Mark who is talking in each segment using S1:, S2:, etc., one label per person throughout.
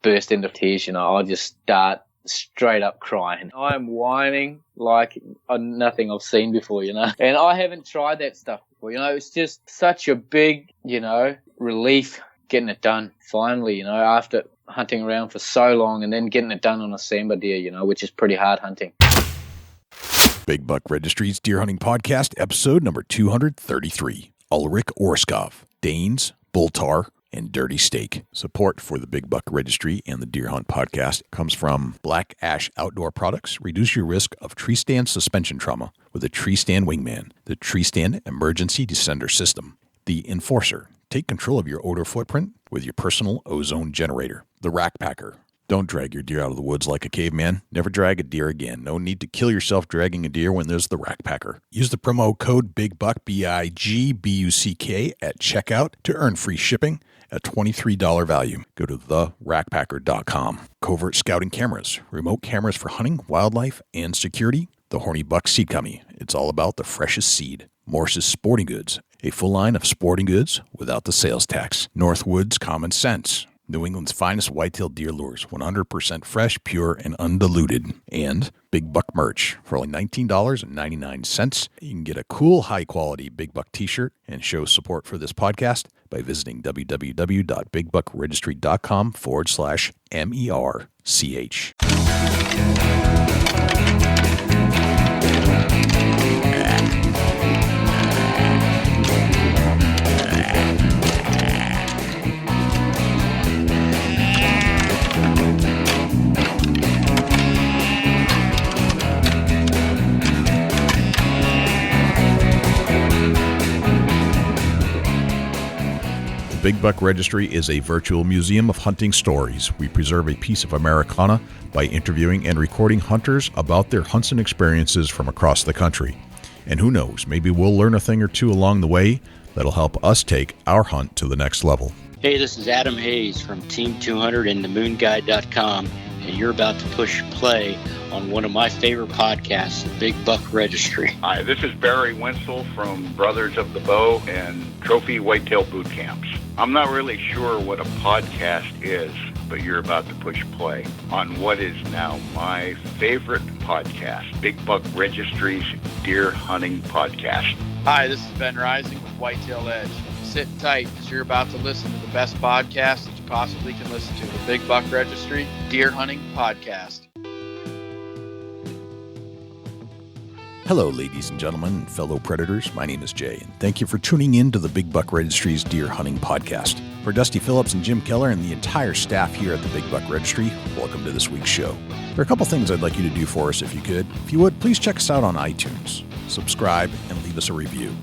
S1: burst into tears, I just start straight up crying. I'm whining like nothing I've seen before, and I haven't tried that stuff before. It's just such a big, relief getting it done finally, after hunting around for so long and then getting it done on a sambar deer, which is pretty hard hunting.
S2: Big Buck Registry's Deer Hunting Podcast, episode number 233. Ulrik Orskov, Danes, Bull Tahr, and Dirty Steak. Support for the Big Buck Registry and the Deer Hunt Podcast comes from Black Ash Outdoor Products. Reduce your risk of tree stand suspension trauma with a Tree Stand Wingman, the Tree Stand Emergency Descender System. The Enforcer. Take control of your odor footprint with your personal ozone generator. The Rack Packer. Don't drag your deer out of the woods like a caveman. Never drag a deer again. No need to kill yourself dragging a deer when there's the Rack Packer. Use the promo code BIGBUCK, BIGBUCK, at checkout to earn free shipping at $23 value. Go to therackpacker.com. Covert Scouting Cameras. Remote cameras for hunting, wildlife, and security. The Horny Buck Seed Company. It's all about the freshest seed. Morse's Sporting Goods. A full line of sporting goods without the sales tax. Northwoods Common Sense. New England's finest whitetail deer lures, 100% fresh, pure, and undiluted. And Big Buck merch. For only $19.99, you can get a cool, high-quality Big Buck t-shirt and show support for this podcast by visiting www.bigbuckregistry.com/MERCH. Big Buck Registry is a virtual museum of hunting stories. We preserve a piece of Americana by interviewing and recording hunters about their hunts and experiences from across the country. And who knows, maybe we'll learn a thing or two along the way that'll help us take our hunt to the next level.
S3: Hey, this is Adam Hayes from Team 200 and themoonguide.com, and you're about to push play on one of my favorite podcasts, the Big Buck Registry.
S4: Hi, this is Barry Wenzel from Brothers of the Bow and Trophy Whitetail Boot Camps. I'm not really sure what a podcast is, but you're about to push play on what is now my favorite podcast, Big Buck Registry's Deer Hunting Podcast.
S5: Hi, this is Ben Rising with Whitetail Edge. Sit tight because you're about to listen to the best podcast that you possibly can listen to, the Big Buck Registry Deer Hunting Podcast.
S2: Hello, ladies and gentlemen, and fellow predators. My name is Jay, and thank you for tuning in to the Big Buck Registry's Deer Hunting Podcast. For Dusty Phillips and Jim Keller and the entire staff here at the Big Buck Registry, welcome to this week's show. There are a couple things I'd like you to do for us if you could. If you would, please check us out on iTunes, subscribe, and leave us a review.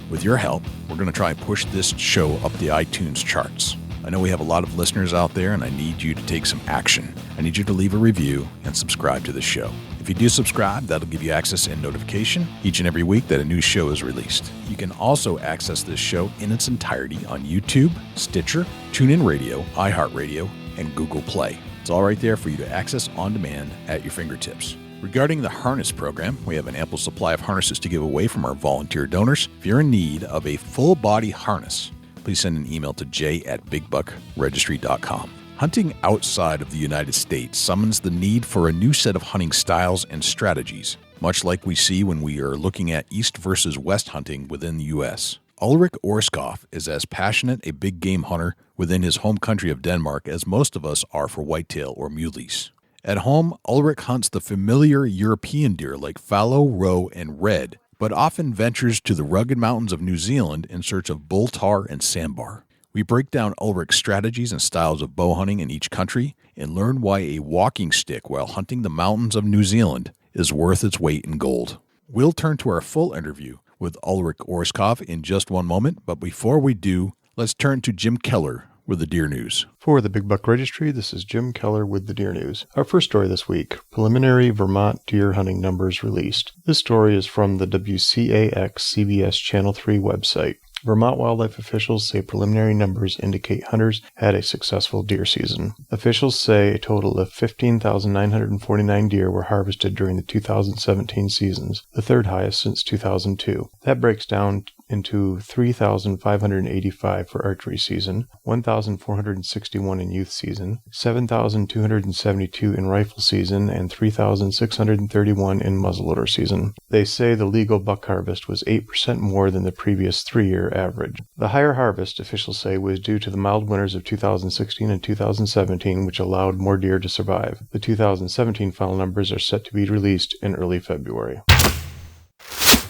S2: With your help, we're going to try and push this show up the iTunes charts. I know we have a lot of listeners out there, and I need you to take some action. I need you to leave a review and subscribe to the show. If you do subscribe, that'll give you access and notification each and every week that a new show is released. You can also access this show in its entirety on YouTube, Stitcher, TuneIn Radio, iHeartRadio, and Google Play. It's all right there for you to access on demand at your fingertips. Regarding the harness program, we have an ample supply of harnesses to give away from our volunteer donors. If you're in need of a full-body harness, please send an email to jay@bigbuckregistry.com. Hunting outside of the United States summons the need for a new set of hunting styles and strategies, much like we see when we are looking at East versus West hunting within the U.S. Ulrik Orskov is as passionate a big game hunter within his home country of Denmark as most of us are for whitetail or muleys. At home, Ulrik hunts the familiar European deer like fallow, roe, and red, but often ventures to the rugged mountains of New Zealand in search of Bull Tahr and Sambar. We break down Ulrik's strategies and styles of bow hunting in each country and learn why a walking stick while hunting the mountains of New Zealand is worth its weight in gold. We'll turn to our full interview with Ulrik Orskov in just one moment, but before we do, let's turn to Jim Keller with the Deer News.
S6: For the Big Buck Registry, this is Jim Keller with the Deer News. Our first story this week, preliminary Vermont deer hunting numbers released. This story is from the WCAX CBS Channel 3 website. Vermont wildlife officials say preliminary numbers indicate hunters had a successful deer season. Officials say a total of 15,949 deer were harvested during the 2017 seasons, the third highest since 2002. That breaks down into 3,585 for archery season, 1,461 in youth season, 7,272 in rifle season, and 3,631 in muzzleloader season. They say the legal buck harvest was 8% more than the previous 3-year average. The higher harvest, officials say, was due to the mild winters of 2016 and 2017, which allowed more deer to survive. The 2017 final numbers are set to be released in early February.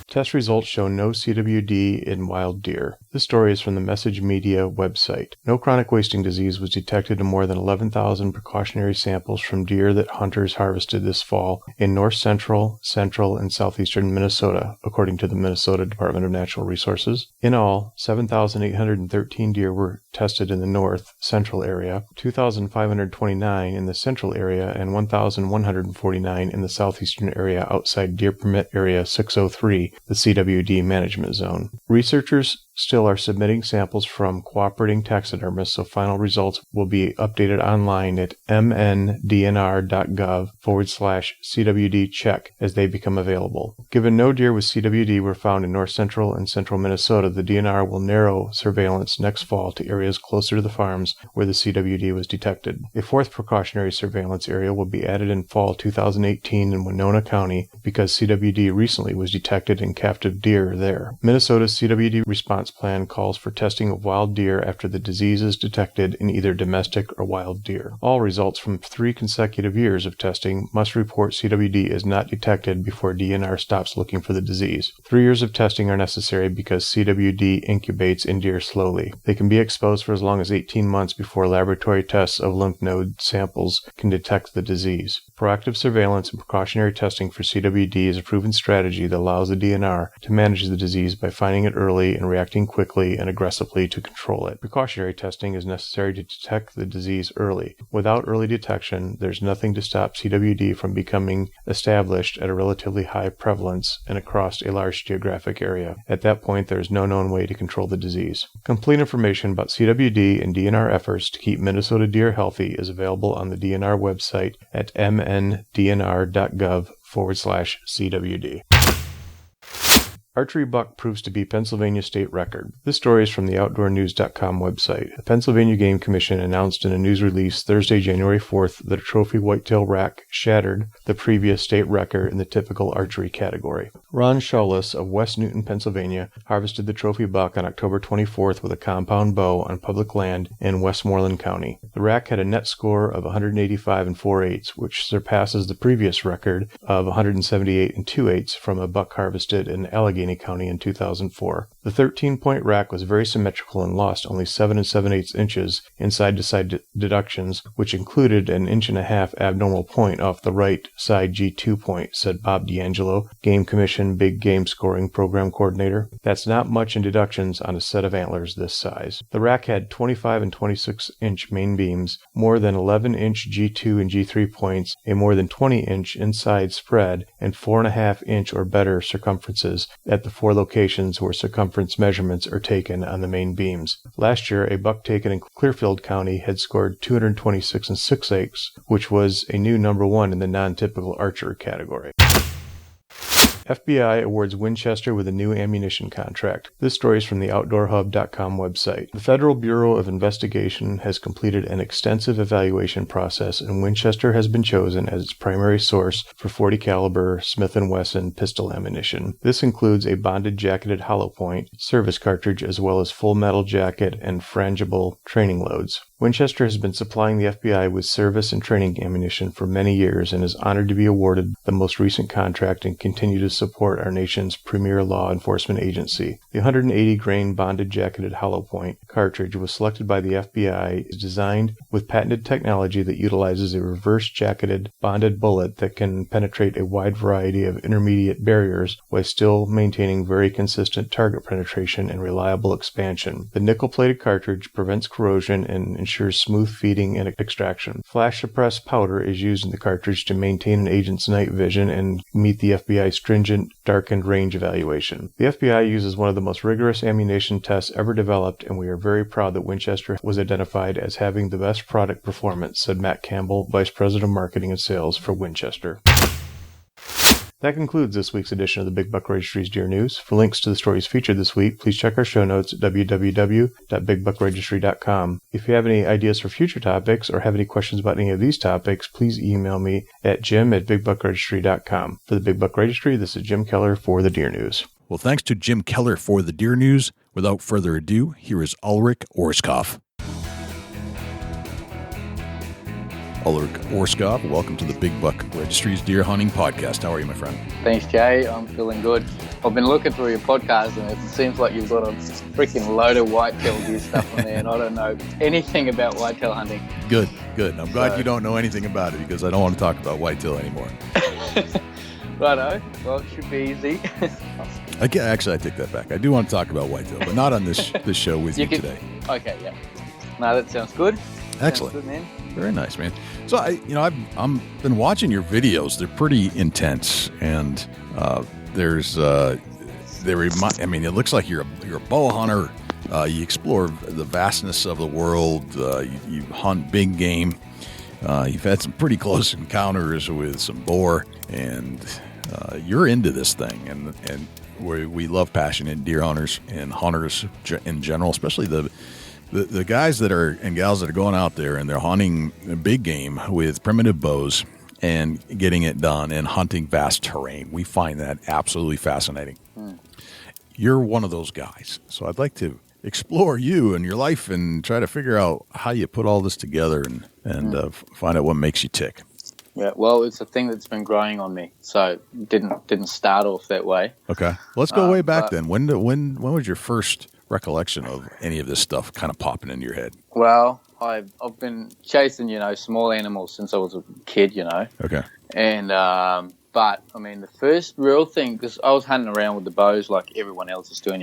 S6: Test results show no CWD in wild deer. This story is from the Message Media website. No chronic wasting disease was detected in more than 11,000 precautionary samples from deer that hunters harvested this fall in north central, central, and southeastern Minnesota, according to the Minnesota Department of Natural Resources. In all, 7,813 deer were tested in the north central area, 2,529 in the central area, and 1,149 in the southeastern area outside Deer Permit Area 603, the CWD management zone. Researchers still are submitting samples from cooperating taxidermists, so final results will be updated online at mndnr.gov/CWD check as they become available. Given no deer with CWD were found in north central and central Minnesota, the DNR will narrow surveillance next fall to areas closer to the farms where the CWD was detected. A fourth precautionary surveillance area will be added in fall 2018 in Winona County because CWD recently was detected in captive deer there. Minnesota's CWD response plan calls for testing of wild deer after the disease is detected in either domestic or wild deer. All results from 3 consecutive years of testing must report CWD is not detected before DNR stops looking for the disease. 3 years of testing are necessary because CWD incubates in deer slowly. They can be exposed for as long as 18 months before laboratory tests of lymph node samples can detect the disease. Proactive surveillance and precautionary testing for CWD is a proven strategy that allows the DNR to manage the disease by finding it early and reacting quickly and aggressively to control it. Precautionary testing is necessary to detect the disease early. Without early detection, there's nothing to stop CWD from becoming established at a relatively high prevalence and across a large geographic area. At that point, there is no known way to control the disease. Complete information about CWD and DNR efforts to keep Minnesota deer healthy is available on the DNR website at mndnr.gov/CWD. Archery buck proves to be Pennsylvania state record. This story is from the OutdoorNews.com website. The Pennsylvania Game Commission announced in a news release Thursday, January 4th, that a trophy whitetail rack shattered the previous state record in the typical archery category. Ron Shaulis of West Newton, Pennsylvania, harvested the trophy buck on October 24th with a compound bow on public land in Westmoreland County. The rack had a net score of 185 4/8, which surpasses the previous record of 178 2/8 from a buck harvested in Allegheny County in 2004. The 13-point rack was very symmetrical and lost only 7 7/8 inches in side-to-side deductions, which included an 1.5-inch abnormal point off the right side G2 point, said Bob D'Angelo, Game Commission Big Game Scoring Program Coordinator. That's not much in deductions on a set of antlers this size. The rack had 25 and 26-inch main beams, more than 11-inch G2 and G3 points, a more than 20-inch inside spread, and 4.5-inch or better circumferences at the 4 locations where circumference measurements are taken on the main beams. Last year, a buck taken in Clearfield County had scored 226 6/8, which was a new number 1 in the non-typical archer category. FBI awards Winchester with a new ammunition contract. This story is from the OutdoorHub.com website. The Federal Bureau of Investigation has completed an extensive evaluation process, and Winchester has been chosen as its primary source for .40 caliber Smith & Wesson pistol ammunition. This includes a bonded jacketed hollow point service cartridge as well as full metal jacket and frangible training loads. Winchester has been supplying the FBI with service and training ammunition for many years and is honored to be awarded the most recent contract and continue to support our nation's premier law enforcement agency. The 180-grain bonded jacketed hollow point cartridge was selected by the FBI, is designed with patented technology that utilizes a reverse jacketed bonded bullet that can penetrate a wide variety of intermediate barriers while still maintaining very consistent target penetration and reliable expansion. The nickel-plated cartridge prevents corrosion and ensures smooth feeding and extraction. Flash-suppressed powder is used in the cartridge to maintain an agent's night vision and meet the FBI's stringent darkened range evaluation. The FBI uses one of the most rigorous ammunition tests ever developed, and we are very proud that Winchester was identified as having the best product performance, said Matt Campbell, Vice President of Marketing and Sales for Winchester. That concludes this week's edition of the Big Buck Registry's Deer News. For links to the stories featured this week, please check our show notes at www.bigbuckregistry.com. If you have any ideas for future topics or have any questions about any of these topics, please email me at jim@bigbuckregistry.com. For the Big Buck Registry, this is Jim Keller for the Deer News.
S2: Well, thanks to Jim Keller for the Deer News. Without further ado, here is Ulrik Orskov. Ulrik Orskov, welcome to the Big Buck Registry's Deer Hunting Podcast. How are you, my friend?
S1: Thanks, Jay. I'm feeling good. I've been looking through your podcast, and it seems like you've got a freaking load of whitetail deer stuff on there, and I don't know anything about whitetail hunting.
S2: Good. I'm glad you don't know anything about it, because I don't want to talk about whitetail anymore.
S1: Righto. Well, it should be easy.
S2: I take that back. I do want to talk about whitetail, but not on this show with you today.
S1: Okay, yeah. No, that sounds good.
S2: Excellent.
S1: Sounds good, man.
S2: Very nice, man. So I've been watching your videos. They're pretty intense, and it looks like you're a bow hunter. You explore the vastness of the world. You hunt big game. You've had some pretty close encounters with some boar, and you're into this thing. And we love passionate deer hunters and hunters in general, especially the guys and gals that are going out there and they're hunting big game with primitive bows and getting it done and hunting vast terrain. We find that absolutely fascinating. You're one of those guys. So I'd like to explore you and your life and try to figure out how you put all this together and find out what makes you tick.
S1: Yeah, well, it's a thing that's been growing on me, so it didn't start off that way.
S2: Okay, let's go way back then. When was your first recollection of any of this stuff kind of popping into your head?
S1: Well, I've been chasing, small animals since I was a kid,
S2: Okay.
S1: And but I mean, the first real thing, because I was hunting around with the bows like everyone else is doing,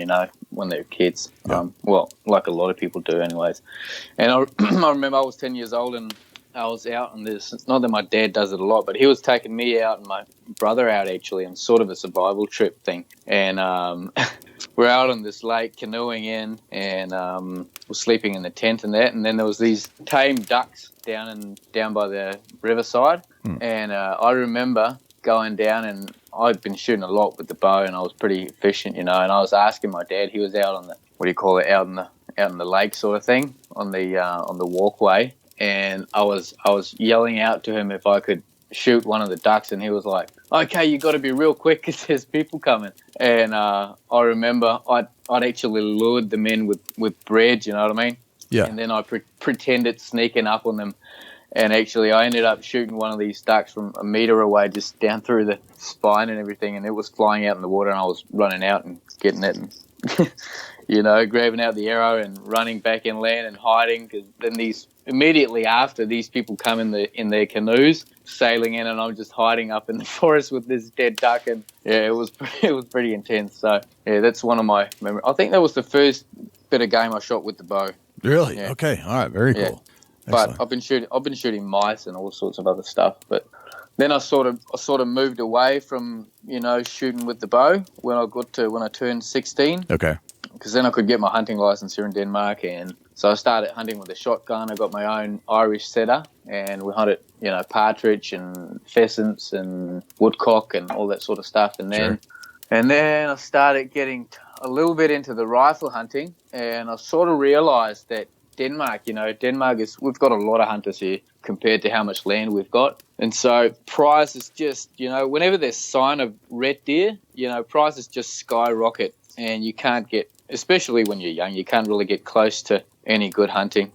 S1: when they're kids.
S2: Yeah.
S1: Well, like a lot of people do, anyways. And I remember I was 10 years old and I was out on this. It's not that my dad does it a lot, but he was taking me out and my brother out actually on sort of a survival trip thing. And we're out on this lake canoeing in, and we're sleeping in the tent and that. And then there was these tame ducks down by the riverside. And I remember going down, and I'd been shooting a lot with the bow, and I was pretty efficient, and I was asking my dad. He was out on the out in the lake sort of thing on the walkway. And I was yelling out to him if I could shoot one of the ducks, and he was like, "Okay, you got to be real quick because there's people coming." And I remember I'd actually lured them in with bread, you know what I mean?
S2: Yeah.
S1: And then I pretended sneaking up on them, and actually I ended up shooting one of these ducks from a meter away, just down through the spine and everything, and it was flying out in the water, and I was running out and getting it and grabbing out the arrow and running back inland and hiding, because then immediately after these people come in their canoes sailing in, and I'm just hiding up in the forest with this dead duck. And yeah, it was pretty intense. So yeah, that's one of my memories. I think that was the first bit of game I shot with the bow.
S2: Really?
S1: Yeah.
S2: Okay. All right. Very cool.
S1: But I've been shooting mice and all sorts of other stuff. But then I sort of moved away from shooting with the bow when I turned 16.
S2: Okay.
S1: Because then I could get my hunting license here in Denmark, and so I started hunting with a shotgun. I got my own Irish setter, and we hunted, partridge and pheasants and woodcock and all that sort of stuff. And then I started getting a little bit into the rifle hunting, and I sort of realized that Denmark we've got a lot of hunters here compared to how much land we've got. And so prices just, whenever there's sign of red deer, prices just skyrocket, and you can't get, especially when you're young, you can't really get close to any good hunting.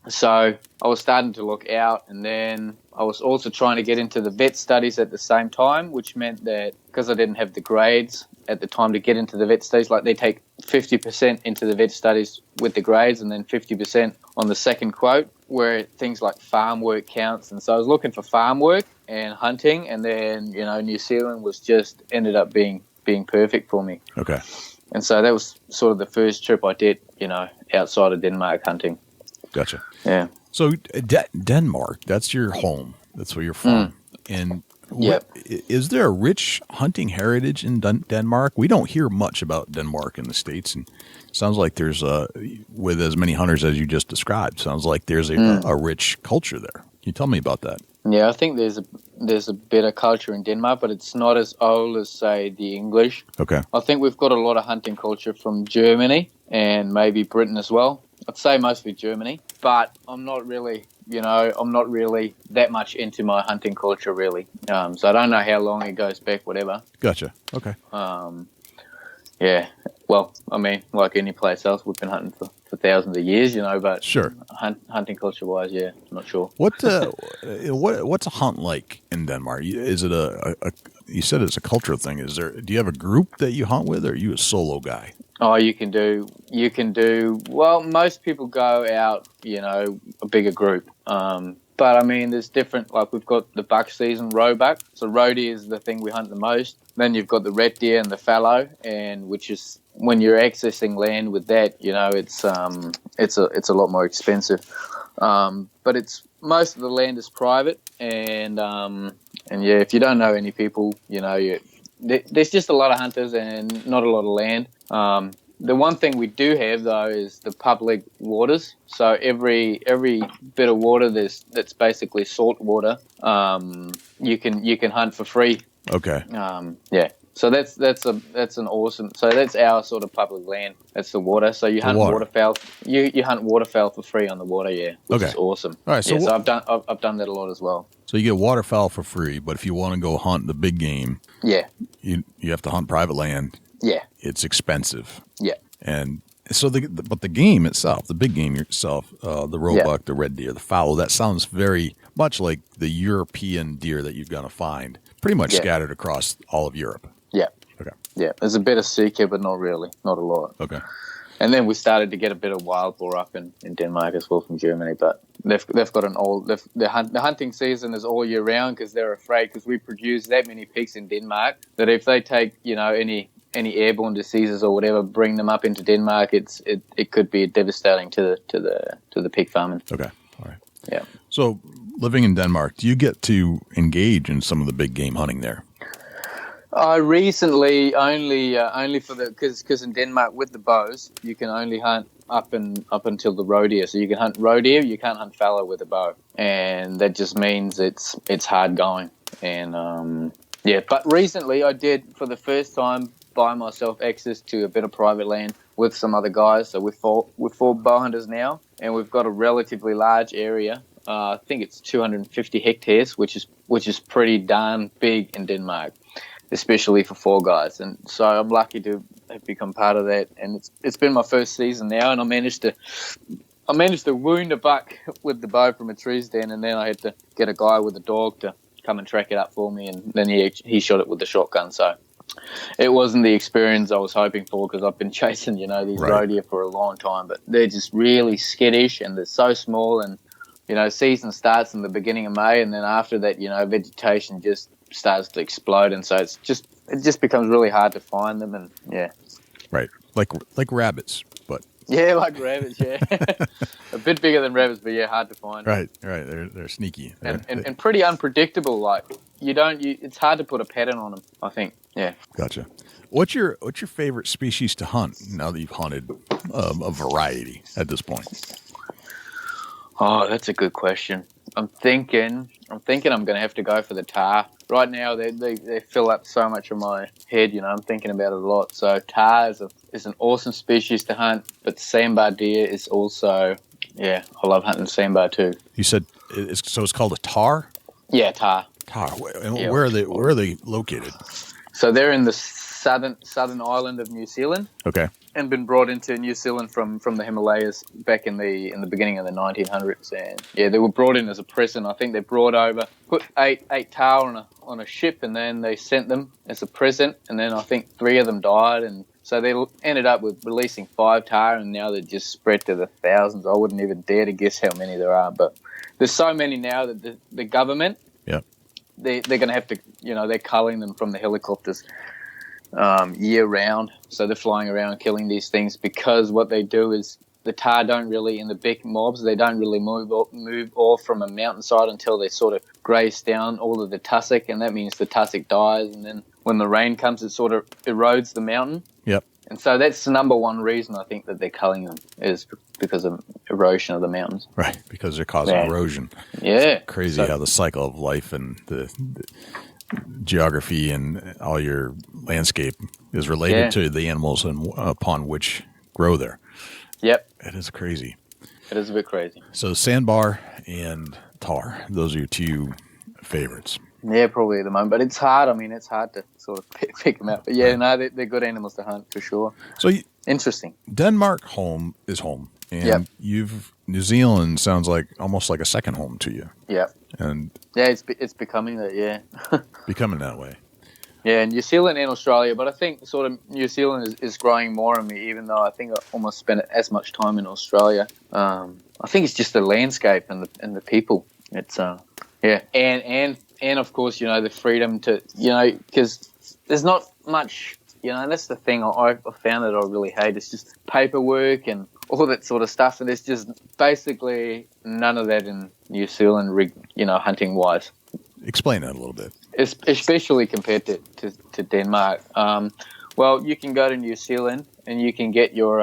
S1: So I was starting to look out, and then I was also trying to get into the vet studies at the same time, which meant that because I didn't have the grades at the time to get into the vet studies, like they take 50% into the vet studies with the grades and then 50% on the second quote, where things like farm work counts. And so I was looking for farm work and hunting, and then, New Zealand was just ended up being perfect for me.
S2: Okay.
S1: And so that was sort of the first trip I did, outside of Denmark hunting.
S2: Gotcha.
S1: Yeah.
S2: So Denmark, that's your home. That's where you're from. And is there a rich hunting heritage in Denmark? We don't hear much about Denmark in the States, and it sounds like there's with as many hunters as you just described, sounds like there's a rich culture there. Can you tell me about that?
S1: Yeah, I think there's there's a better culture in Denmark, but it's not as old as, say, the English.
S2: Okay.
S1: I think we've got a lot of hunting culture from Germany and maybe Britain as well. I'd say mostly Germany, but I'm not really that much into my hunting culture, really. So I don't know how long it goes back, whatever.
S2: Gotcha. Okay.
S1: Yeah. Well, I mean, like any place else, we've been hunting for thousands of years, but
S2: sure.
S1: Hunting culture-wise, yeah, I'm not sure.
S2: What's a hunt like in Denmark? Is it you said it's a cultural thing. Do you have a group that you hunt with, or are you a solo guy?
S1: Oh, you can do, well, most people go out, a bigger group. But I mean, there's different, like we've got the buck season, roebuck. So roe deer is the thing we hunt the most. Then you've got the red deer and the fallow, and which is when you're accessing land with that, it's a lot more expensive. But most of the land is private, and yeah, if you don't know any people, there's just a lot of hunters and not a lot of land. The one thing we do have though is the public waters. So every bit of water that's basically salt water, you can hunt for free.
S2: Okay.
S1: Yeah. So that's an awesome. So that's our sort of public land. That's the water. So you hunt waterfowl. You hunt waterfowl for free on the water. Yeah. Which is awesome.
S2: All right. So,
S1: so I've done that a lot as well.
S2: So you get waterfowl for free, but if you want to go hunt the big game,
S1: yeah,
S2: you have to hunt private land.
S1: Yeah.
S2: It's expensive.
S1: Yeah.
S2: And so but the game itself, the big game itself, the roebuck, the red deer, the fallow, that sounds very much like the European deer that you're going to find pretty much scattered across all of Europe.
S1: Yeah.
S2: Okay.
S1: Yeah. There's a bit of sika, but not really. Not a lot.
S2: Okay.
S1: And then we started to get a bit of wild boar up in Denmark as well from Germany, but they've got the hunting season is all year round because they're afraid, because we produce that many pigs in Denmark that if they take any airborne diseases or whatever, bring them up into Denmark, it could be devastating to the pig farming.
S2: Okay, all right.
S1: Yeah.
S2: So living in Denmark, do you get to engage in some of the big game hunting there?
S1: Recently, only for because in Denmark with the bows, you can only hunt up until the roe deer. So you can hunt roe deer, you can't hunt fallow with a bow, and that just means it's hard going. And but recently I did for the first time buy myself access to a bit of private land with some other guys. So we're four bow hunters now, and we've got a relatively large area. I think it's 250 hectares, which is pretty darn big in Denmark, especially for four guys. And so I'm lucky to have become part of that. And it's been my first season now, and I managed to wound a buck with the bow from a tree stand, and then I had to get a guy with a dog to come and track it up for me, and then he shot it with the shotgun. So it wasn't the experience I was hoping for, because I've been chasing, these roe deer for a long time, but they're just really skittish and they're so small, and, season starts in the beginning of May, and then after that, vegetation just starts to explode, and so it just becomes really hard to find them, and yeah.
S2: Right. Like rabbits, but
S1: yeah, like rabbits, yeah. A bit bigger than rabbits, but yeah, hard to find.
S2: Right. They're sneaky.
S1: And pretty unpredictable. Like it's hard to put a pattern on them, I think. Yeah.
S2: Gotcha. What's your favorite species to hunt now that you've hunted a variety at this point?
S1: Oh, that's a good question. I'm thinking I'm going to have to go for the tahr. Right now, they fill up so much of my head, I'm thinking about it a lot. So tahr is an awesome species to hunt, but Sambar deer is also, I love hunting Sambar too.
S2: You said, it's called a tahr?
S1: Yeah, tahr.
S2: Tahr. And where are they located?
S1: So they're in the southern island of New Zealand.
S2: Okay.
S1: And been brought into New Zealand from the Himalayas back in the beginning of the 1900s, and they were brought in as a present. I think they brought over, put eight tahr on a ship, and then they sent them as a present, and then I think 3 of them died, and so they ended up with releasing 5 tahr, and now they're just spread to the thousands. I wouldn't even dare to guess how many there are, but there's so many now that the government, they're going to have to, they're culling them from the helicopters year round. So they're flying around killing these things, because what they do is the tahr don't really, in the big mobs, they don't really move off from a mountainside until they sort of graze down all of the tussock, and that means the tussock dies, and then when the rain comes, it sort of erodes the mountain.
S2: Yep.
S1: And so that's the number one reason I think that they're culling them, is because of erosion of the mountains.
S2: Right, because they're causing erosion.
S1: Yeah.
S2: It's crazy how the cycle of life and the geography and all your landscape is related to the animals and upon which grow there.
S1: Yep.
S2: It is crazy.
S1: It is a bit crazy.
S2: So Sambar and Tahr, those are your two favorites.
S1: Yeah, probably at the moment. But it's hard. I mean, it's hard to sort of pick them out. But yeah, no, they're good animals to hunt for sure.
S2: So
S1: interesting.
S2: Denmark home is home. And New Zealand sounds like almost like a second home to you.
S1: Yeah.
S2: And
S1: yeah, it's becoming that, yeah.
S2: becoming that way.
S1: Yeah, New Zealand and Australia, but I think sort of New Zealand is growing more on me, even though I think I almost spent as much time in Australia. I think it's just the landscape and the people. It's and of course, you know, the freedom to, you know, because there's not much, you know, and that's the thing I found that I really hate. It's just paperwork and all that sort of stuff, and there's just basically none of that in New Zealand, you know, hunting wise.
S2: Explain that a little bit.
S1: Especially compared to Denmark. Well, you can go to New Zealand and you can get your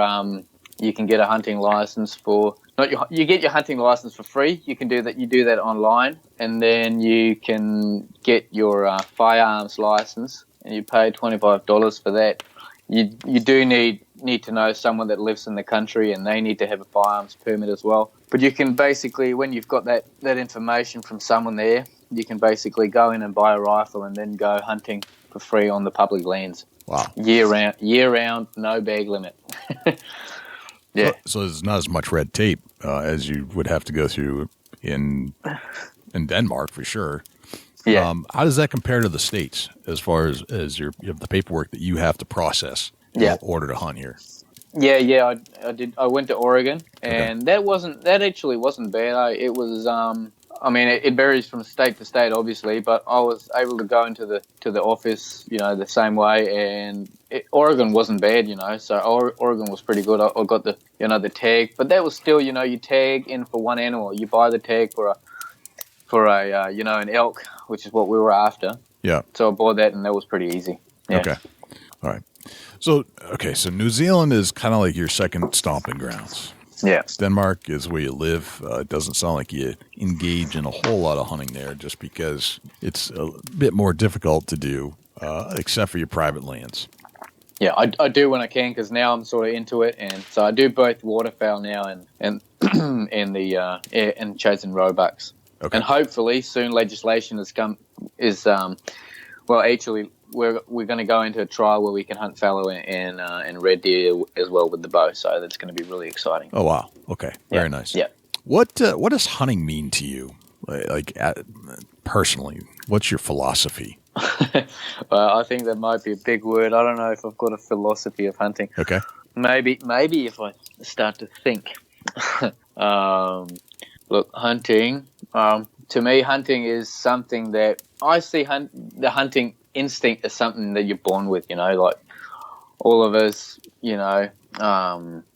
S1: you can get a hunting license you get your hunting license for free. You can do that. You do that online, and then you can get your firearms license, and you pay $25 for that. You do need to know someone that lives in the country, and they need to have a firearms permit as well. But you can basically, when you've got that information from someone there, you can basically go in and buy a rifle and then go hunting for free on the public lands.
S2: Wow.
S1: Year round, no bag limit. Yeah.
S2: So there's not as much red tape as you would have to go through in Denmark for sure.
S1: Yeah.
S2: How does that compare to the States as far as you have the paperwork that you have to process in order to hunt here? Yeah,
S1: I did. I went to Oregon, and that actually wasn't bad. It was. I mean, it varies from state to state, obviously, but I was able to go into the office, you know, the same way, and Oregon wasn't bad, you know. So Oregon was pretty good. I got the tag, but that was still, you know, you tag in for one animal. You buy the tag for a you know, an elk, which is what we were after.
S2: Yeah.
S1: So I bought that, and that was pretty easy. Yeah.
S2: Okay. All right. So New Zealand is kind of like your second stomping grounds.
S1: Yeah.
S2: Denmark is where you live. It doesn't sound like you engage in a whole lot of hunting there just because it's a bit more difficult to do, except for your private lands.
S1: Yeah, I do when I can, because now I'm sort of into it, and so I do both waterfowl now and and chasing roebucks. Okay. And hopefully soon legislation actually we're going to go into a trial where we can hunt fallow and red deer as well with the bow. So that's going to be really exciting.
S2: Oh wow! Okay, very nice.
S1: Yeah.
S2: What does hunting mean to you? Like personally, what's your philosophy?
S1: Well, I think that might be a big word. I don't know if I've got a philosophy of hunting.
S2: Okay.
S1: Maybe if I start to think. Look, hunting. To me, hunting is something that I see. The hunting instinct is something that you're born with. You know, like all of us. You know,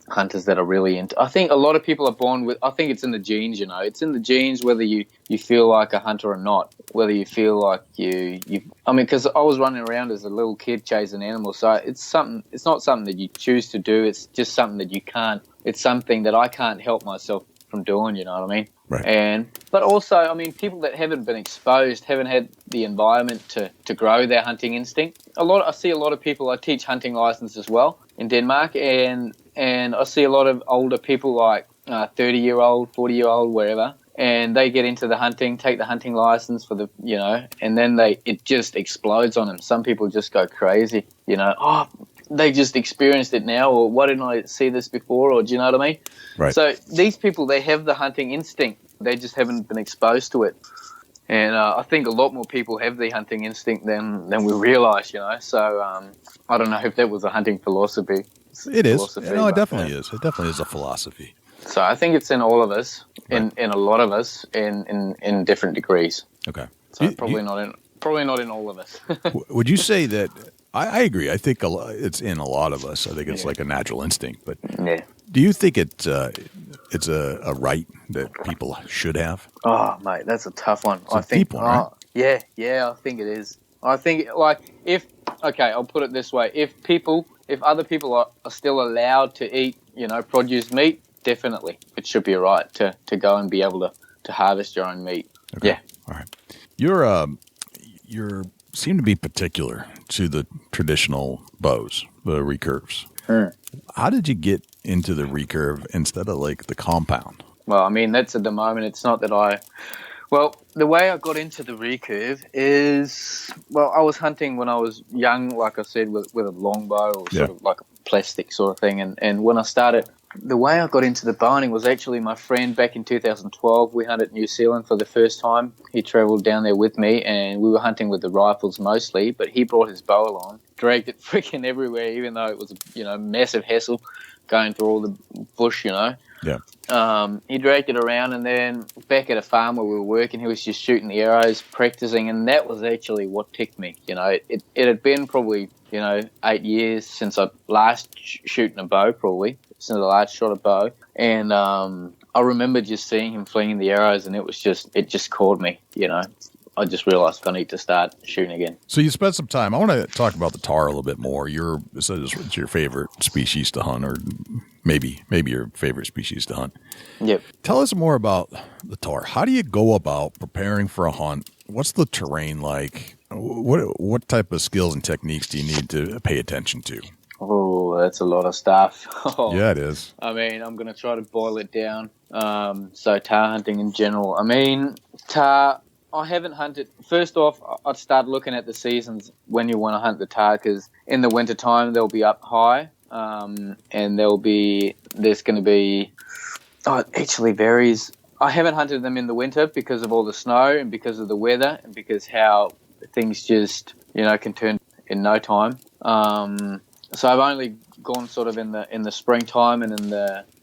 S1: hunters that are really into. I think a lot of people are born with. I think it's in the genes. You know, it's in the genes whether you feel like a hunter or not. Whether you feel like you. I mean, because I was running around as a little kid chasing animals, so it's something. It's not something that you choose to do. It's just something that you can't. It's something that I can't help myself from doing. You know what I mean?
S2: Right.
S1: But also, I mean, people that haven't been exposed, haven't had the environment to grow their hunting instinct. I see a lot of people. I teach hunting license as well in Denmark, and I see a lot of older people, like 30-year-old, 40-year-old, wherever, and they get into the hunting, take the hunting license for the, you know, and then it just explodes on them. Some people just go crazy, you know. Oh, they just experienced it now, or why didn't I see this before, or do you know what I mean?
S2: Right.
S1: So these people, they have the hunting instinct. They just haven't been exposed to it. And I think a lot more people have the hunting instinct than we realise, you know. So I don't know if that was a hunting philosophy.
S2: It is. No, it definitely is. It definitely is a philosophy.
S1: So I think it's in all of us, in a lot of us, in different degrees.
S2: Okay.
S1: So probably not in all of us.
S2: Would you say that? I agree. I think it's in a lot of us. I think it's like a natural instinct. But do you think it's a right that people should have?
S1: Oh, mate, that's a tough one.
S2: I think deep one, right?
S1: Yeah, I think it is. I think, like, I'll put it this way: if other people are still allowed to eat, you know, produce meat, definitely. It should be right to go and be able to harvest your own meat.
S2: Okay.
S1: Yeah.
S2: All right. You're seem to be particular to the traditional bows, the recurves. How did you get into the recurve instead of like the compound?
S1: Well, I mean, that's at the moment. It's not that well, the way I got into the recurve is, well, I was hunting when I was young, like I said, with a longbow or sort of like a plastic sort of thing. And when I started, the way I got into the bow hunting was actually my friend back in 2012. We hunted New Zealand for the first time. He travelled down there with me, and we were hunting with the rifles mostly, but he brought his bow along, dragged it freaking everywhere, even though it was, massive hassle going through all the bush, Yeah. He dragged it around, and then back at a farm where we were working, he was just shooting the arrows, practicing, and that was actually what ticked me. It had been probably, 8 years since I last shooting a bow, probably, since I last shot a bow. And I remember just seeing him flinging the arrows, and it just caught me, I just realized I need to start shooting again.
S2: So you spent some time. I want to talk about the tahr a little bit more. It's your favorite species to hunt, or maybe your favorite species to hunt.
S1: Yep.
S2: Tell us more about the tahr. How do you go about preparing for a hunt? What's the terrain like? What type of skills and techniques do you need to pay attention to?
S1: Oh, that's a lot of stuff.
S2: Yeah, it is.
S1: I mean, I'm going to try to boil it down. So tahr hunting in general. I mean, tahr, I haven't hunted. First off, I'd start looking at the seasons when you want to hunt the tahr, because in the winter time they'll be up high, and there's going to be. Oh, it actually varies. I haven't hunted them in the winter because of all the snow and because of the weather and because how things just can turn in no time. So I've only gone sort of in the springtime and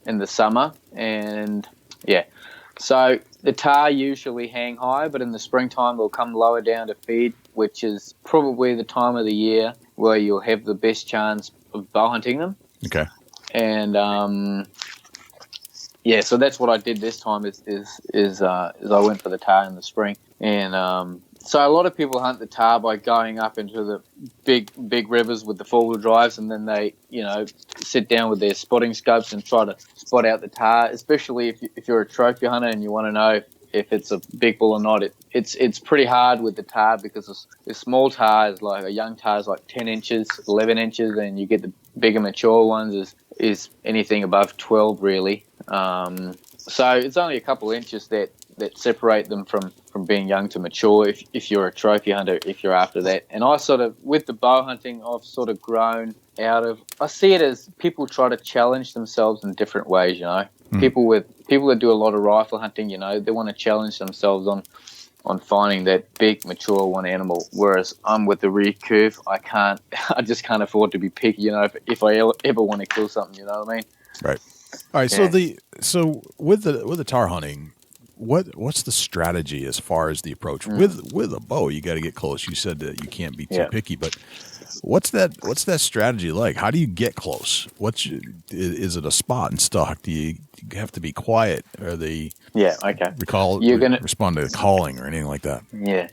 S1: in the summer, and yeah. So the tahr usually hang high, but in the springtime they'll come lower down to feed, which is probably the time of the year where you'll have the best chance of bow hunting them.
S2: Okay.
S1: And so that's what I did this time. Is I went for the tahr in the spring, and so a lot of people hunt the tahr by going up into the big rivers with the 4-wheel drives, and then they sit down with their spotting scopes and try to spot out the tahr. Especially if you're a trophy hunter and you want to know if it's a big bull or not. It's pretty hard with the tahr because the small tahr is like a young tahr is like 10 inches, 11 inches, and you get the bigger mature ones is anything above 12 really. So it's only a couple inches that separate them from being young to mature if you're a trophy hunter, if you're after that. And I sort of, with the bow hunting, I've sort of grown out of, I see it as people try to challenge themselves in different ways, People that do a lot of rifle hunting, they want to challenge themselves on finding that big mature one animal, whereas I'm with the recurve, I just can't afford to be picky, if I ever want to kill something, you know what I mean?
S2: Right. All right. Yeah. So with the tahr hunting, what's the strategy as far as the approach with a bow? You got to get close. You said that you can't be too picky, but what's that strategy like? How do you get close? Is it a spot and stalk? Do you have to be quiet? Are they respond to calling or anything like that?
S1: Yeah.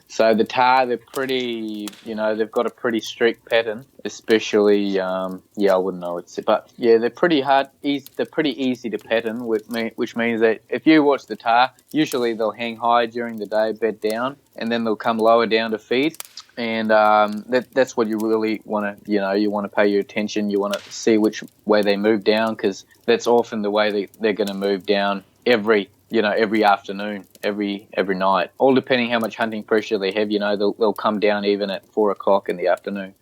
S1: So the tahr, they're pretty, they've got a pretty strict pattern, especially, I wouldn't know but yeah, they're pretty hard, they're pretty easy to pattern, which means that if you watch the tahr, usually they'll hang high during the day, bed down, and then they'll come lower down to feed. And that's what you really want to, you want to pay your attention. You want to see which way they move down, because that's often the way they're going to move down every afternoon, every night, all depending how much hunting pressure they have. They'll come down even at 4:00 in the afternoon.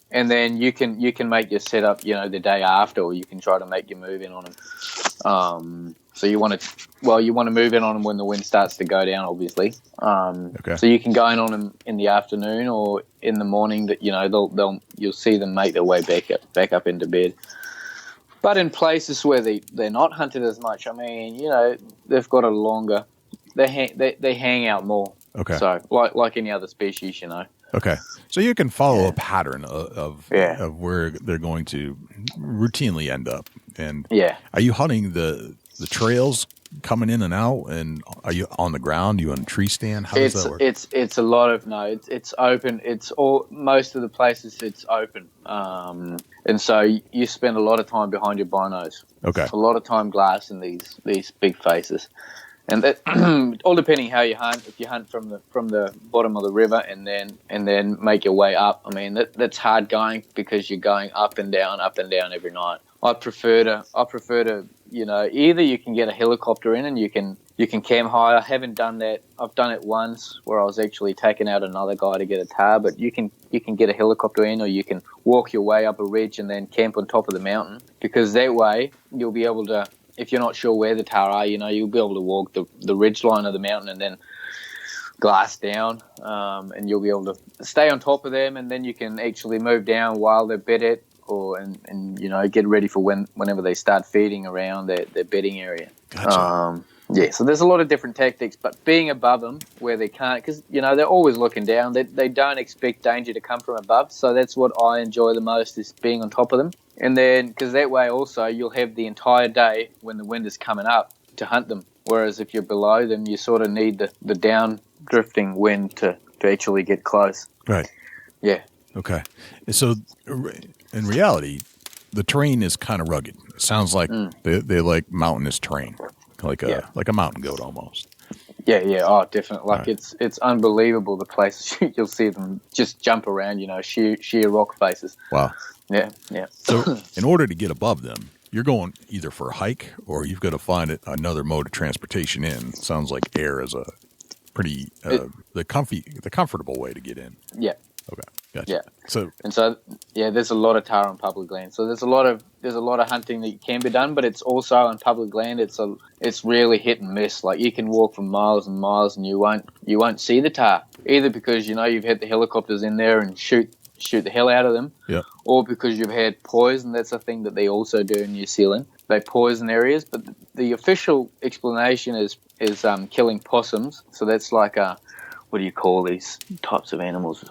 S1: And then you can make your setup, the day after, or you can try to make your move in on them. So you want to move in on them when the wind starts to go down, obviously.
S2: Okay.
S1: So you can go in on them in the afternoon or in the morning. That you'll see them make their way back up into bed. But in places where they're not hunted as much, I mean, they've got a longer. They hang out more.
S2: Okay.
S1: So like any other species,
S2: Okay. So you can follow a pattern of where they're going to routinely end up. And are you hunting the trails coming in and out, and are you on the ground? You on a tree stand? How does that work?
S1: It's a lot of it's open. It's most of the places it's open, and so you spend a lot of time behind your binos.
S2: Okay.
S1: A lot of time glassing these big faces, and that all depending how you hunt. If you hunt from the bottom of the river and then make your way up, I mean that's hard going because you're going up and down every night. I prefer to either you can get a helicopter in and you can camp high. I haven't done that. I've done it once where I was actually taking out another guy to get a tahr, but you can get a helicopter in, or you can walk your way up a ridge and then camp on top of the mountain, because that way you'll be able to, if you're not sure where the tahr are, you'll be able to walk the ridge line of the mountain and then glass down, and you'll be able to stay on top of them, and then you can actually move down while they're bedded, and get ready for whenever they start feeding around their bedding area.
S2: Gotcha.
S1: So there's a lot of different tactics, but being above them where they can't, because they're always looking down. They don't expect danger to come from above, so that's what I enjoy the most, is being on top of them. And then, because that way also you'll have the entire day when the wind is coming up to hunt them. Whereas if you're below them, you sort of need the down drifting wind to actually get close.
S2: Right.
S1: Yeah.
S2: Okay. So in reality, the terrain is kind of rugged. It sounds like they like mountainous terrain, like a mountain goat almost.
S1: Yeah. Oh, definitely. Like
S2: right.
S1: it's unbelievable the places you'll see them just jump around. Sheer rock faces.
S2: Wow.
S1: Yeah.
S2: So in order to get above them, you're going either for a hike or you've got to find another mode of transportation in. Sounds like air is a pretty the comfortable way to get in.
S1: Yeah.
S2: Okay. Gotcha.
S1: Yeah.
S2: So
S1: there's a lot of tahr on public land. So there's a lot of hunting that can be done, but it's also on public land. It's really hit and miss. Like you can walk for miles and miles and you won't see the tahr, either because you've had the helicopters in there and shoot the hell out of them, or because you've had poison. That's a thing that they also do in New Zealand. They poison areas, but the official explanation is killing possums. So that's like what do you call these types of animals?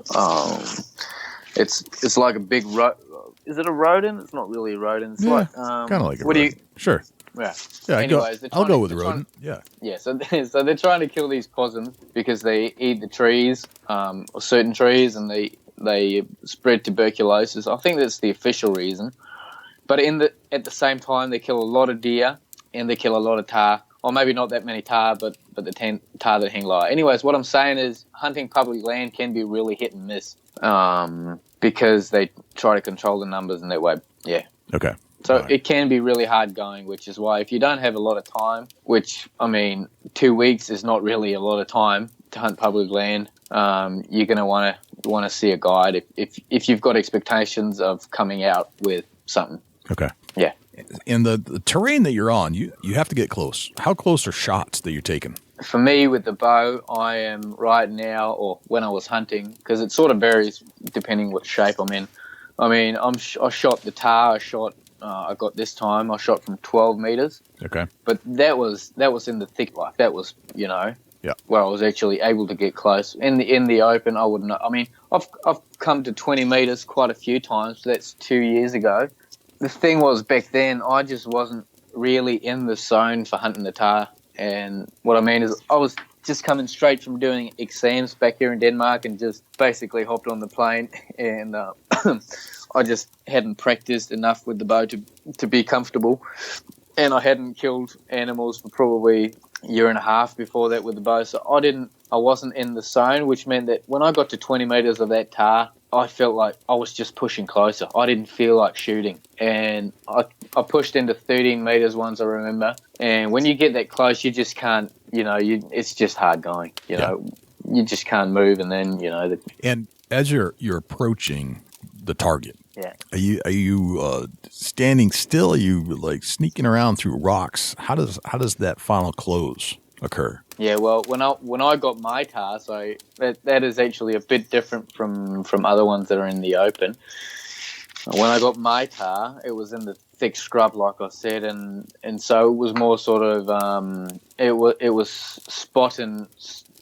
S1: It's like a big is it a rodent? It's not really a rodent. It's like
S2: kind of like a rodent. Sure.
S1: Yeah.
S2: Anyways, I'll go with the rodent.
S1: Yeah. So they're trying to kill these possums because they eat the trees, or certain trees, and they spread tuberculosis. I think that's the official reason. But at the same time, they kill a lot of deer and they kill a lot of tahr. Or maybe not that many tahr, but the tahr that hang low. Anyways, what I'm saying is hunting public land can be really hit and miss, because they try to control the numbers in that way. Yeah.
S2: Okay.
S1: So it can be really hard going, which is why if you don't have a lot of time, which, 2 weeks is not really a lot of time to hunt public land, you're going to want to see a guide if you've got expectations of coming out with something.
S2: Okay.
S1: Yeah.
S2: In the terrain that you're on, you have to get close. How close are shots that you're taking?
S1: For me, with the bow, I am right now, or when I was hunting, because it sort of varies depending what shape I'm in. I shot the tahr. I got this time. I shot from 12 meters.
S2: Okay.
S1: But that was in the thick light. That was, where I was actually able to get close. In the open, I wouldn't know. I've come to 20 meters quite a few times. That's 2 years ago. The thing was, back then, I just wasn't really in the zone for hunting the tahr. And what I mean is I was just coming straight from doing exams back here in Denmark and just basically hopped on the plane and I just hadn't practiced enough with the bow to be comfortable. And I hadn't killed animals for probably a year and a half before that with the bow. So I wasn't in the zone, which meant that when I got to 20 meters of that tahr, I felt like I was just pushing closer. I didn't feel like shooting. And I pushed into 13 meters once, I remember. And when you get that close, you just can't, it's just hard going. You know, you just can't move. And then,
S2: And as you're approaching the target,
S1: yeah.
S2: Are you standing still? Are you like sneaking around through rocks? How does that final close occur?
S1: Yeah, well, when I got my tahr, so that is actually a bit different from other ones that are in the open. When I got my tahr, it was in the thick scrub, like I said, and so it was more sort of it was spot and.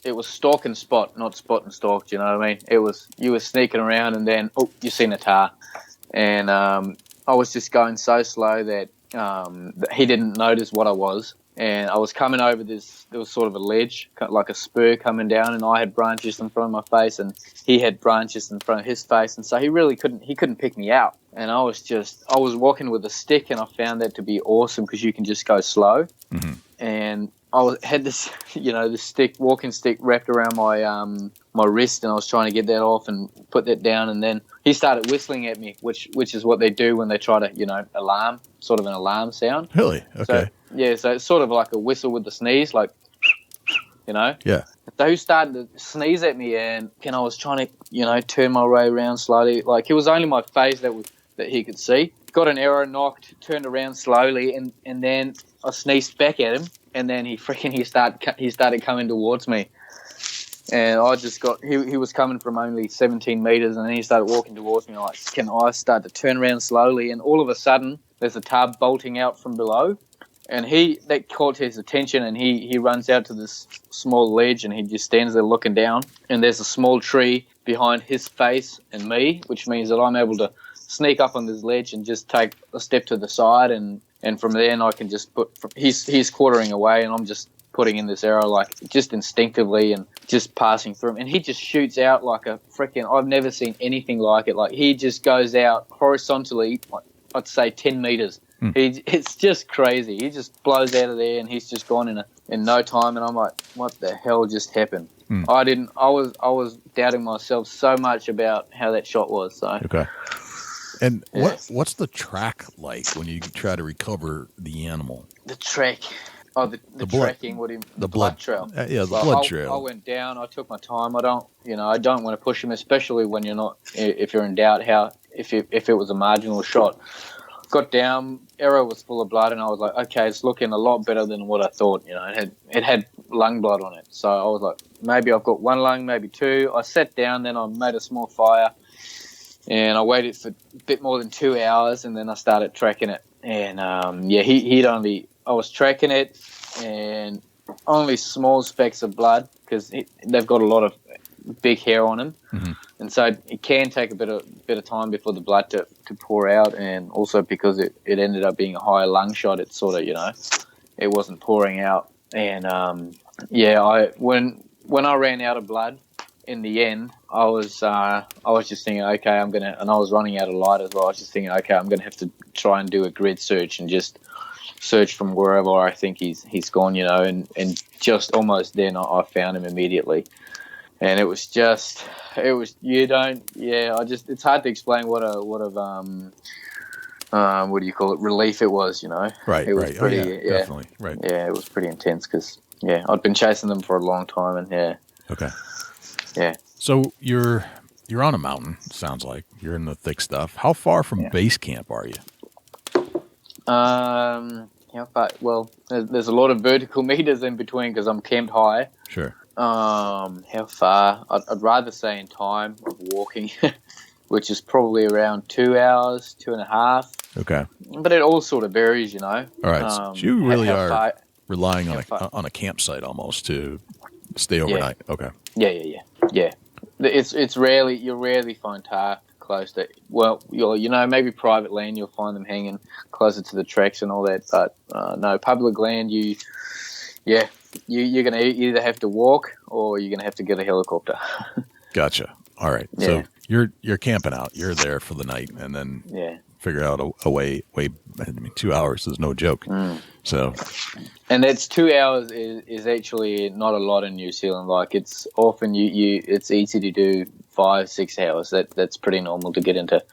S1: It was stalk and spot, not spot and stalk. Do you know what I mean? It was you were sneaking around, and then you seen a tahr, and I was just going so slow that he didn't notice what I was. And I was coming over there was sort of a ledge, like a spur coming down, and I had branches in front of my face, and he had branches in front of his face, and so he really couldn't pick me out. And I was walking with a stick, and I found that to be awesome because you can just go slow. Mm-hmm. And had this, the walking stick wrapped around my wrist, and I was trying to get that off and put that down, and then he started whistling at me, which is what they do when they try to, alarm, sort of an alarm sound.
S2: Really? Okay.
S1: So it's sort of like a whistle with the sneeze, like,
S2: Yeah.
S1: So he started to sneeze at me, and I was trying to, turn my way around slowly. Like, it was only my face that he could see. Got an arrow knocked, turned around slowly, and then I sneezed back at him, and then he started coming towards me. And I just he was coming from only 17 meters, and then he started walking towards me. Like, can I start to turn around slowly? And all of a sudden, there's a tub bolting out from below. And that caught his attention, and he runs out to this small ledge, and he just stands there looking down. And there's a small tree behind his face and me, which means that I'm able to sneak up on this ledge and just take a step to the side, and from there I can just he's quartering away, and I'm just putting in this arrow, like, just instinctively and just passing through him. And he just shoots out like a freaking, I've never seen anything like it. Like, he just goes out horizontally, like, I'd say 10 meters. It's just crazy. He just blows out of there, and he's just gone in no time. And I'm like, what the hell just happened? I was doubting myself so much about how that shot was. So
S2: okay. And what's the track like when you try to recover the animal?
S1: The track. Oh, the tracking. What do you mean? The blood trail.
S2: The blood trail.
S1: I went down. I took my time. I don't want to push him, especially when if you're in doubt if it was a marginal shot. Got down, arrow was full of blood, and I was like, okay, it's looking a lot better than what I thought. It had lung blood on it. So I was like, maybe I've got one lung, maybe two. I sat down, then I made a small fire, and I waited for a bit more than 2 hours, and then I started tracking it. And I was tracking it, and only small specks of blood, because they've got a lot of big hair on him. Mm-hmm. And so it can take a bit of time before the blood to pour out, and also because it ended up being a higher lung shot, it sort of, it wasn't pouring out. And when I ran out of blood in the end, I was just thinking, okay, and I was running out of light as well. I was just thinking, okay, I'm gonna have to try and do a grid search and just search from wherever I think he's gone, and just almost then I found him immediately. And it's hard to explain what do you call it, relief it was,
S2: Right,
S1: it was
S2: right.
S1: Pretty,
S2: definitely, right.
S1: Yeah, it was pretty intense because, I'd been chasing them for a long time, and
S2: Okay.
S1: Yeah. So
S2: you're on a mountain, sounds like. You're in the thick stuff. How far from base camp are you?
S1: How far? Well, there's a lot of vertical meters in between because I'm camped high.
S2: Sure.
S1: How far? I'd rather say in time of walking, which is probably around 2 hours, 2.5.
S2: Okay.
S1: But it all sort of varies,
S2: All right. So you really are relying on a campsite almost to stay overnight.
S1: Yeah.
S2: Okay.
S1: Yeah. You rarely find tahr close to, maybe private land, you'll find them hanging closer to the tracks and all that. But no, public land, you're going to either have to walk or you're going to have to get a helicopter.
S2: Gotcha. All right. Yeah. So you're camping out. You're there for the night, and then figure out a way. 2 hours is no joke. So,
S1: and that's 2 hours is actually not a lot in New Zealand. Like, it's often it's easy to do 5-6 hours. That's pretty normal to get into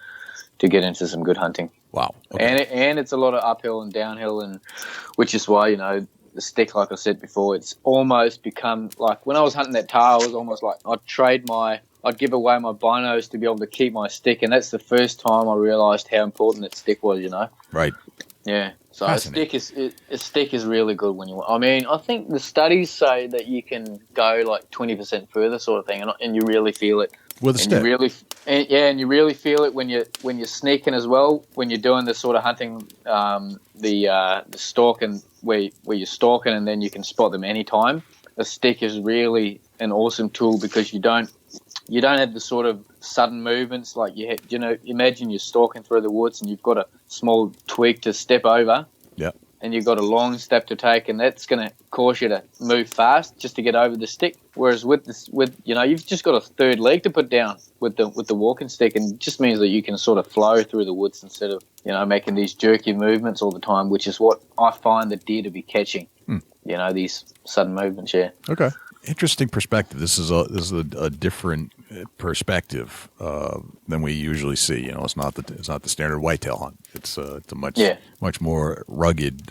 S1: some good hunting.
S2: Wow. Okay.
S1: And it's a lot of uphill and downhill, and which is why the stick, like I said before, it's almost become like when I was hunting that tahr, I was almost like I'd give away my binos to be able to keep my stick, and that's the first time I realised how important that stick was.
S2: Right.
S1: Yeah. So a stick is really good when you want. I mean, I think the studies say that you can go like 20% further, sort of thing, and you really feel it
S2: with a stick.
S1: And you really feel it when you're sneaking as well. When you're doing the sort of hunting, the stalk and where you're stalking, and then you can spot them anytime. A stick is really an awesome tool because you don't you don't have the sort of sudden movements like you had. You know, imagine you're stalking through the woods and you've got a small twig to step over.
S2: Yeah.
S1: And you've got a long step to take, and that's going to cause you to move fast just to get over the stick. Whereas with you've just got a third leg to put down with the walking stick, and it just means that you can sort of flow through the woods instead of making these jerky movements all the time, which is what I find the deer to be catching. These sudden movements. Yeah.
S2: Okay. Interesting perspective. This is a different perspective than we usually see. It's not the standard whitetail hunt. It's a much more rugged,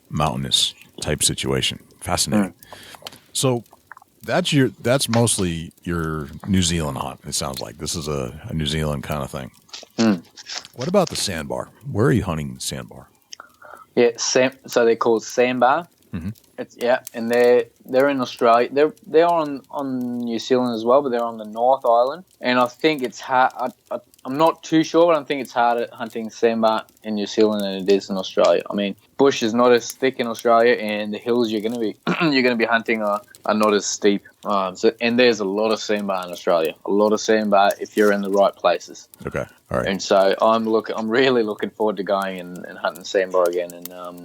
S2: mountainous type situation. Fascinating. So that's mostly your New Zealand hunt. It sounds like this is a New Zealand kind of thing. What about the sandbar? Where are you hunting sandbar?
S1: Yeah, so they're called Sambar.
S2: Mm-hmm.
S1: And they're in Australia. They're on New Zealand as well, but they're on the North Island. And I think it's hard. I'm not too sure, but I think it's harder hunting sambar in New Zealand than it is in Australia. I mean, bush is not as thick in Australia, and the hills you're going to be hunting are not as steep. And there's a lot of sambar in Australia. A lot of sambar if you're in the right places.
S2: Okay, all right.
S1: And so I'm really looking forward to going and hunting sambar again. And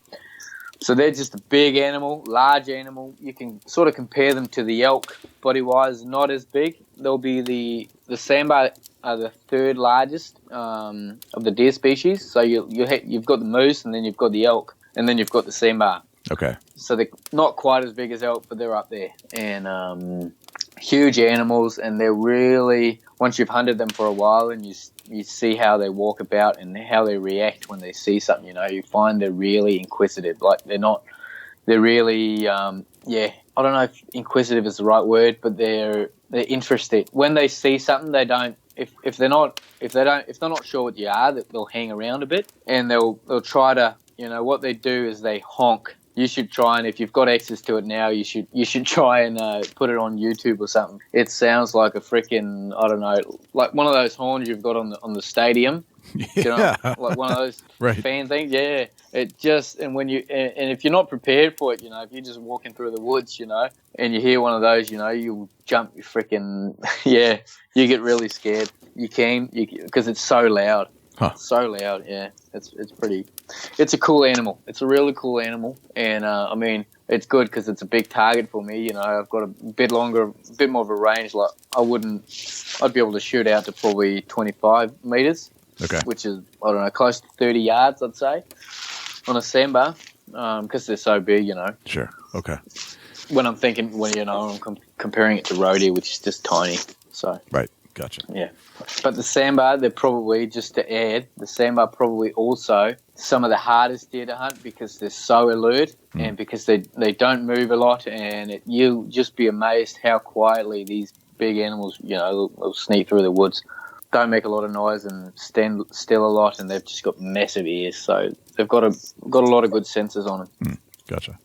S1: so they're just a big animal, large animal. You can sort of compare them to the elk body-wise, not as big. They'll be the sambar are the third largest of the deer species. So you've got the moose, and then you've got the elk, and then you've got the sambar.
S2: Okay.
S1: So they're not quite as big as elk, but they're up there. And huge animals, and they're really, once you've hunted them for a while and you see how they walk about and how they react when they see something, you find they're really inquisitive. Like they're really, I don't know if inquisitive is the right word, but they're interested. When they see something, they don't, if they're not sure what you are, they'll hang around a bit, and they'll try to, what they do is they honk. You should try, and if you've got access to it now, you should try and put it on YouTube or something. It sounds like a freaking, I don't know, like one of those horns you've got on the stadium.
S2: Yeah.
S1: Like one of those
S2: right.
S1: fan things. Yeah. It just, and when and if you're not prepared for it, if you're just walking through the woods, and you hear one of those, you'll jump, you freaking, you get really scared. Because it's so loud.
S2: Huh.
S1: So loud, yeah. It's a cool animal. It's a really cool animal, and I mean, it's good because it's a big target for me. I've got a bit more of a range. Like I'd be able to shoot out to probably 25 meters.
S2: Okay.
S1: Which is, I don't know, close to 30 yards, I'd say, on a sambar, because they're so big.
S2: Sure. Okay.
S1: When I'm comparing it to roe deer, which is just tiny. So.
S2: Right. Gotcha.
S1: Yeah. But the sambar, they're probably, just to add, the sambar probably also some of the hardest deer to hunt because they're so alert and because they don't move a lot, and you'll just be amazed how quietly these big animals, will sneak through the woods. Don't make a lot of noise and stand still a lot, and they've just got massive ears, so they've got a lot of good sensors on them.
S2: Gotcha.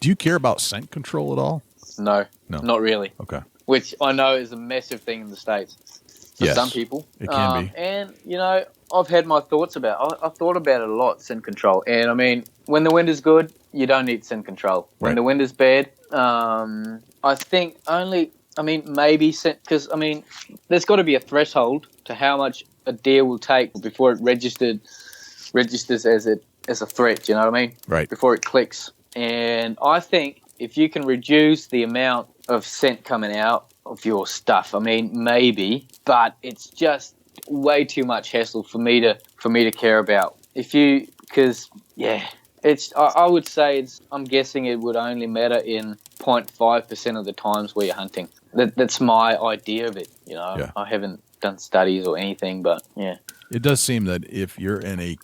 S2: Do you care about scent control at all?
S1: No, not really.
S2: Okay.
S1: Which I know is a massive thing in the States for some people.
S2: It can be.
S1: And, I've had my thoughts about I've thought about it a lot, scent control. And, I mean, when the wind is good, you don't need scent control. When the wind is bad, I think maybe scent, because, I mean, there's got to be a threshold to how much a deer will take before it registers as a threat, you know what I mean?
S2: Right.
S1: Before it clicks. And I think if you can reduce the amount of scent coming out of your stuff, I mean, maybe, but it's just way too much hassle for me to care about. I would say I'm guessing it would only matter in 0.5% of the times where you're hunting. That's my idea of it.
S2: Yeah.
S1: I haven't done studies or anything, but yeah.
S2: It does seem that if you're in a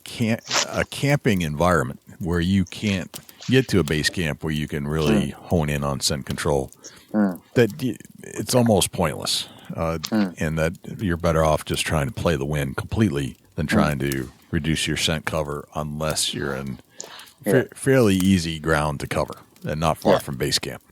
S2: camping environment where you can't get to a base camp where you can really hone in on scent control, that it's almost pointless, and that you're better off just trying to play the wind completely than trying to reduce your scent cover unless you're in fairly easy ground to cover and not far from base camp.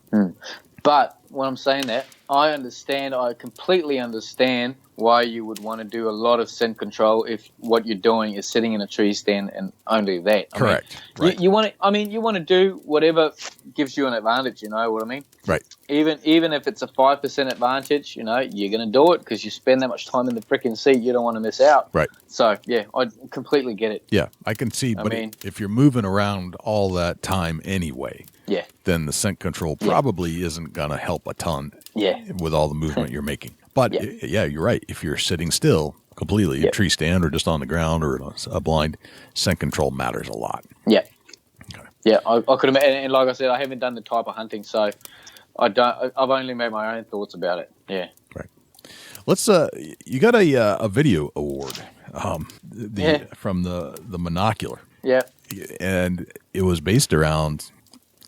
S1: But when I'm saying that, I completely understand why you would want to do a lot of scent control if what you're doing is sitting in a tree stand and only that.
S2: Correct.
S1: Right. You want to do whatever gives you an advantage, you know what I mean?
S2: Right.
S1: Even if it's a 5% advantage, you know, you're going to do it because you spend that much time in the freaking seat, you don't want to miss out.
S2: Right.
S1: So, yeah, I completely get it.
S2: Yeah, I can see, but if you're moving around all that time anyway,
S1: yeah,
S2: then the scent control probably isn't going to help a ton with all the movement you're making. But, yeah, you're right. If you're sitting still completely, a tree stand or just on the ground or a blind, scent control matters a lot.
S1: Yeah. Okay. Yeah, I could have, and like I said, I haven't done the type of hunting, so I've only made my own thoughts about it. Yeah.
S2: Right. Let's, you got a video award from the Monocular.
S1: Yeah.
S2: And it was based around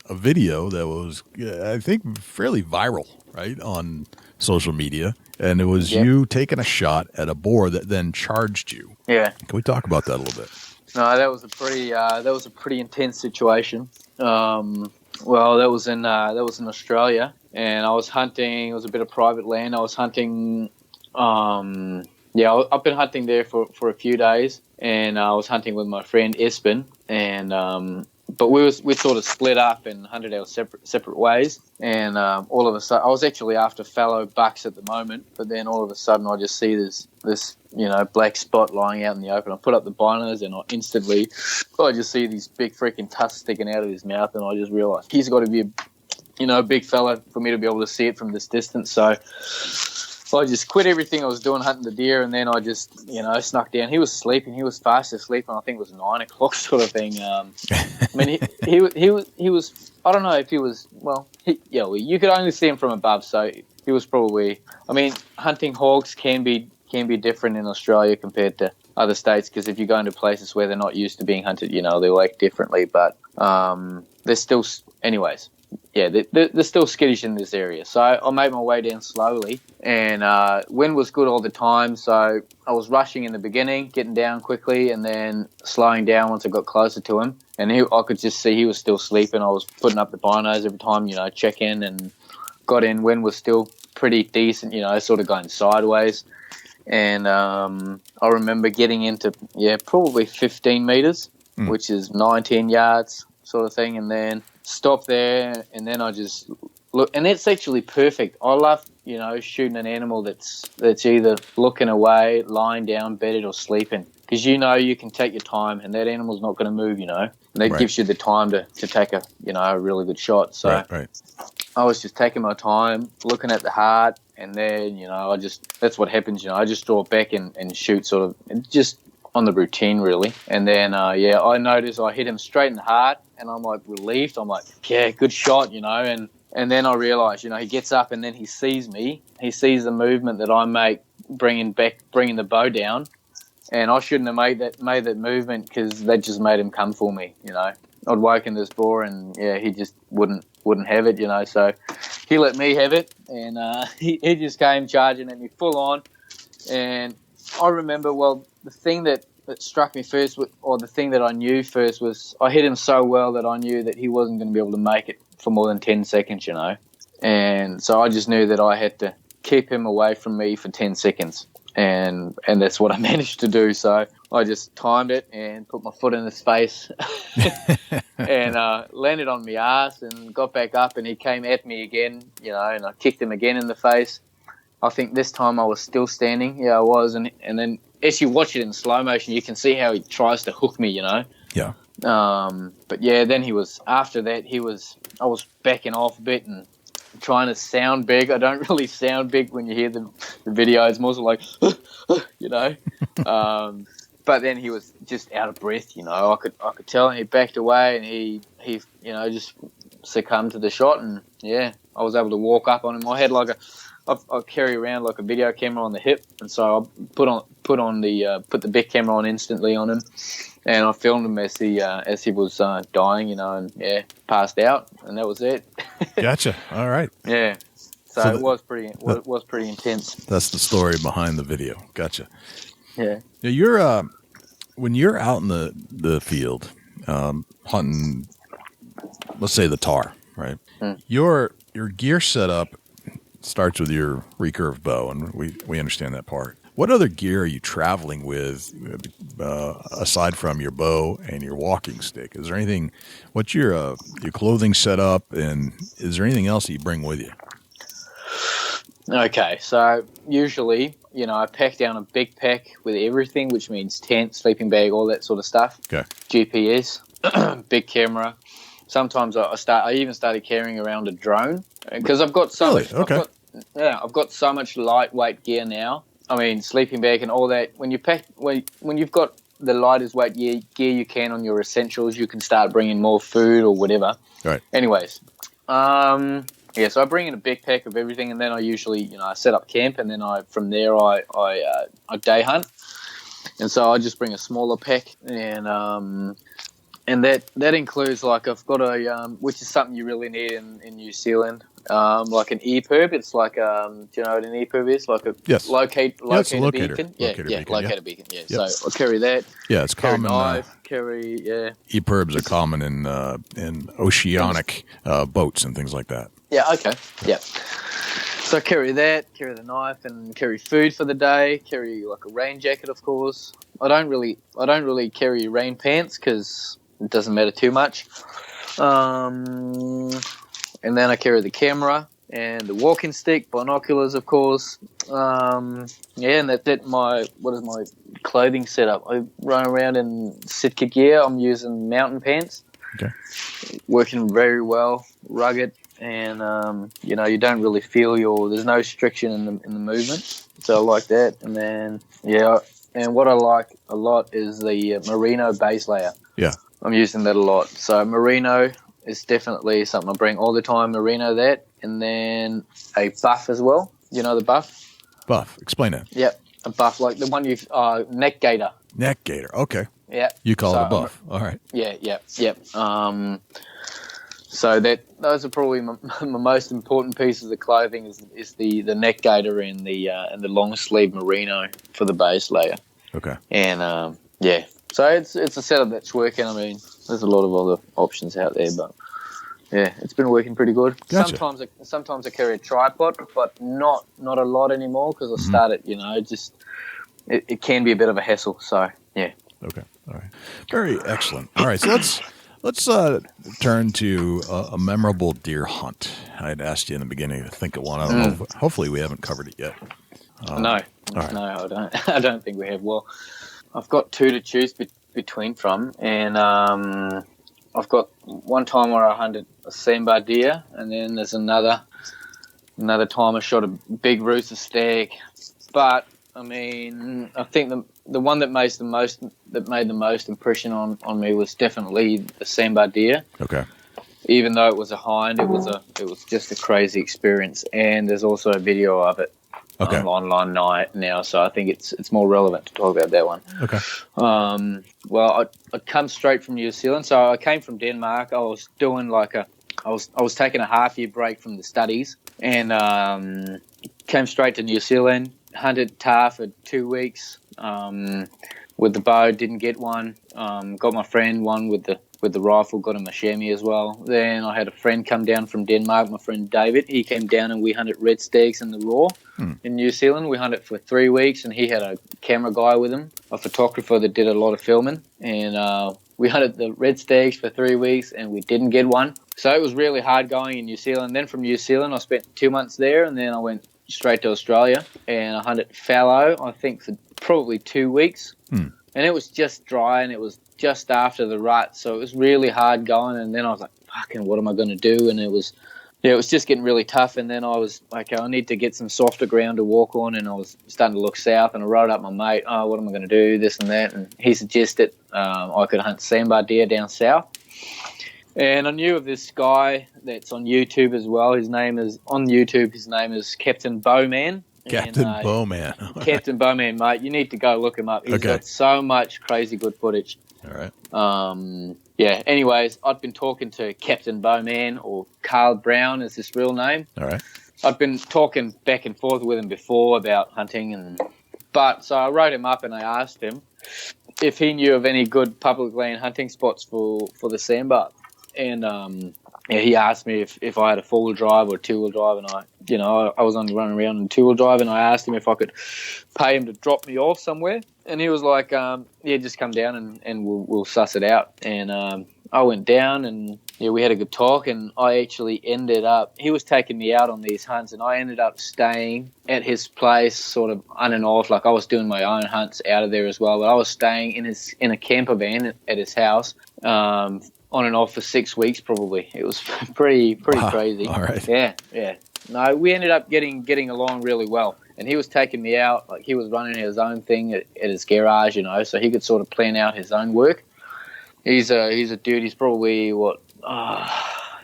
S2: a video that was, I think, fairly viral, right, on social media. And it was you taking a shot at a boar that then charged you.
S1: Yeah.
S2: Can we talk about that a little bit?
S1: No, that was a pretty intense situation. Well, that was in Australia, and I was hunting. It was a bit of private land. I was hunting. I've been hunting there for a few days, and I was hunting with my friend Espen, and but we sort of split up and hunted our separate ways. And all of a sudden, I was actually after fallow bucks at the moment, but then all of a sudden, I just see this black spot lying out in the open. I put up the binos, and I just see these big freaking tusks sticking out of his mouth, and I just realised he's got to be a big fella for me to be able to see it from this distance. So I just quit everything I was doing hunting the deer, and then I just, snuck down. He was sleeping. He was fast asleep, and I think it was 9 o'clock sort of thing. I mean, he was. I don't know if he was. Well, you could only see him from above, so he was probably. I mean, hunting hogs can be different in Australia compared to other states, because if you go into places where they're not used to being hunted, they'll act differently. But they're still, anyways. Yeah, they're still skittish in this area. So I made my way down slowly, and wind was good all the time. So I was rushing in the beginning, getting down quickly, and then slowing down once I got closer to him. And I could just see he was still sleeping. I was putting up the binos every time, check in, and got in. Wind was still pretty decent, sort of going sideways. And I remember getting into, probably 15 meters, which is 19 yards sort of thing, and then stop there, and then I just look, and that's actually perfect. I love, shooting an animal that's either looking away, lying down, bedded, or sleeping, because you can take your time, and that animal's not going to move, and that gives you the time to take a really good shot. So
S2: right.
S1: I was just taking my time, looking at the heart, and then that's what happens. I just draw back and shoot sort of just on the routine, really. And then I noticed I hit him straight in the heart, and I'm like relieved. I'm like, yeah, good shot, and then I realized, he gets up, and then he sees me. He sees the movement that I make, bringing the bow down, and I shouldn't have made that movement, because that just made him come for me. I'd woken this boar, and he just wouldn't have it. So he let me have it, and he just came charging at me full on. And I remember, the thing that struck me first, or the thing that I knew first, was I hit him so well that I knew that he wasn't going to be able to make it for more than 10 seconds, And so I just knew that I had to keep him away from me for 10 seconds. And that's what I managed to do. So I just timed it and put my foot in his face and landed on my ass and got back up, and he came at me again, and I kicked him again in the face. I think this time I was still standing. Yeah, I was. And then as you watch it in slow motion, you can see how he tries to hook me,
S2: Yeah.
S1: But then after that, I was backing off a bit and trying to sound big. I don't really sound big when you hear the video. It's more so like, but then he was just out of breath, I could tell. He backed away, and he just succumbed to the shot. And I was able to walk up on him. I had I carry around like a video camera on the hip, and so I put the back camera on instantly on him, and I filmed him as he was dying, and passed out, and that was it.
S2: Gotcha. All right.
S1: Yeah. So it was pretty intense.
S2: That's the story behind the video. Gotcha.
S1: Yeah.
S2: Now you're when you're out in the field hunting, let's say the tahr, right? Your gear setup starts with your recurve bow, and we understand that part. What other gear are you traveling with aside from your bow and your walking stick? Is there anything? What's your clothing setup, and is there anything else that you bring with you?
S1: Okay, so usually, I pack down a big pack with everything, which means tent, sleeping bag, all that sort of stuff.
S2: Okay.
S1: GPS, big camera. Sometimes I even started carrying around a drone because I've got so much.
S2: Okay.
S1: I've got so much lightweight gear now. I mean, sleeping bag and all that. When you've got the lightest weight gear you can on your essentials, you can start bringing more food or whatever.
S2: Right.
S1: Anyways, so I bring in a big pack of everything, and then I usually, I set up camp, and then from there I day hunt, and so I just bring a smaller pack, and that includes, like, I've got which is something you really need in New Zealand. Like an EPIRB. It's like, do you know what an EPIRB is? Like a locator beacon. Locator beacon. Yeah.
S2: Yep.
S1: So I carry that.
S2: Yeah, it's
S1: carry
S2: common.
S1: Knife,
S2: EPIRBs are common in oceanic boats and things like that.
S1: Yeah. Okay. Yeah. So I carry that, carry the knife, and carry food for the day. Carry like a rain jacket, of course. I don't really carry rain pants because it doesn't matter too much. And then I carry the camera and the walking stick, binoculars, of course. And that's my clothing setup. I run around in Sitka gear. I'm using mountain pants.
S2: Okay.
S1: Working very well, rugged, and you don't really feel there's no restriction in the movement. So I like that. And then and what I like a lot is the merino base layer. Yeah. I'm using that a lot. So merino is definitely something I bring all the time. Merino, that, and then a buff as well. You know the buff?
S2: Buff. Explain it.
S1: Yep, a buff like the one you've neck gaiter.
S2: Neck gaiter. Okay.
S1: Yeah.
S2: You call it a buff. All right.
S1: Yeah. So those are probably my most important pieces of clothing is the neck gaiter and the long sleeve merino for the base layer.
S2: Okay.
S1: And so it's a setup that's working. I mean, there's a lot of other options out there, but yeah, it's been working pretty good.
S2: Gotcha.
S1: Sometimes I carry a tripod, but not a lot anymore because I started, it can be a bit of a hassle. So yeah.
S2: Okay. All right. Very excellent. All right. So let's turn to a memorable deer hunt. I'd asked you in the beginning to think of one. I don't know. Hopefully, we haven't covered it yet.
S1: No, I don't. I don't think we have. Well, I've got two to choose between from, and I've got one time where I hunted a Sambar deer, and then there's another time I shot a big rooster stag. But I mean, I think the one that made the most impression on me was definitely the Sambar deer.
S2: Okay.
S1: Even though it was a hind, it was just a crazy experience, and there's also a video of it.
S2: Okay.
S1: Online now, so I think it's more relevant to talk about that one.
S2: Okay.
S1: Well, I come straight from New Zealand, so I came from Denmark. I was doing I was taking a half-year break from the studies, and came straight to New Zealand. Hunted tahr for 2 weeks with the bow. Didn't get one. Got my friend one with the rifle. Got him a chamois as well. Then I had a friend come down from Denmark. My friend David. He came down and we hunted red stags in the raw in New Zealand. We hunted for 3 weeks, and he had a camera guy with him, a photographer that did a lot of filming. And we hunted the red stags for 3 weeks, and we didn't get one. So it was really hard going in New Zealand. Then from New Zealand, I spent 2 months there, and then I went straight to Australia, and I hunted fallow, I think, for probably 2 weeks. And it was just dry, and it was just after the rut, so it was really hard going. And then I was like, fucking, what am I going to do? And it was just getting really tough. And then I was like, I need to get some softer ground to walk on, and I was starting to look south, and I wrote up my mate, what am I going to do, this and that, and he suggested I could hunt Sambar deer down south. And I knew of this guy that's on YouTube as well. His name is Captain Bowman.
S2: Captain Bowman.
S1: Captain Bowman, mate. You need to go look him up. He's got so much crazy good footage.
S2: All right.
S1: Anyways, I'd been talking to Captain Bowman, or Carl Brown is his real name.
S2: All right.
S1: I'd been talking back and forth with him before about hunting, so I wrote him up and I asked him if he knew of any good public land hunting spots for the Sambar. And he asked me if I had a four-wheel drive or a two-wheel drive, and I was only running around in two-wheel drive, and I asked him if I could pay him to drop me off somewhere, and he was like, yeah, just come down and we'll suss it out. And I went down, and we had a good talk, and I actually ended up, he was taking me out on these hunts, and I ended up staying at his place sort of on and off. Like, I was doing my own hunts out of there as well, but I was staying in a camper van at his house, on and off for 6 weeks probably. It was pretty crazy.
S2: All right.
S1: Yeah. No, we ended up getting along really well. And he was taking me out, like he was running his own thing at his garage, so he could sort of plan out his own work. He's a dude, he's probably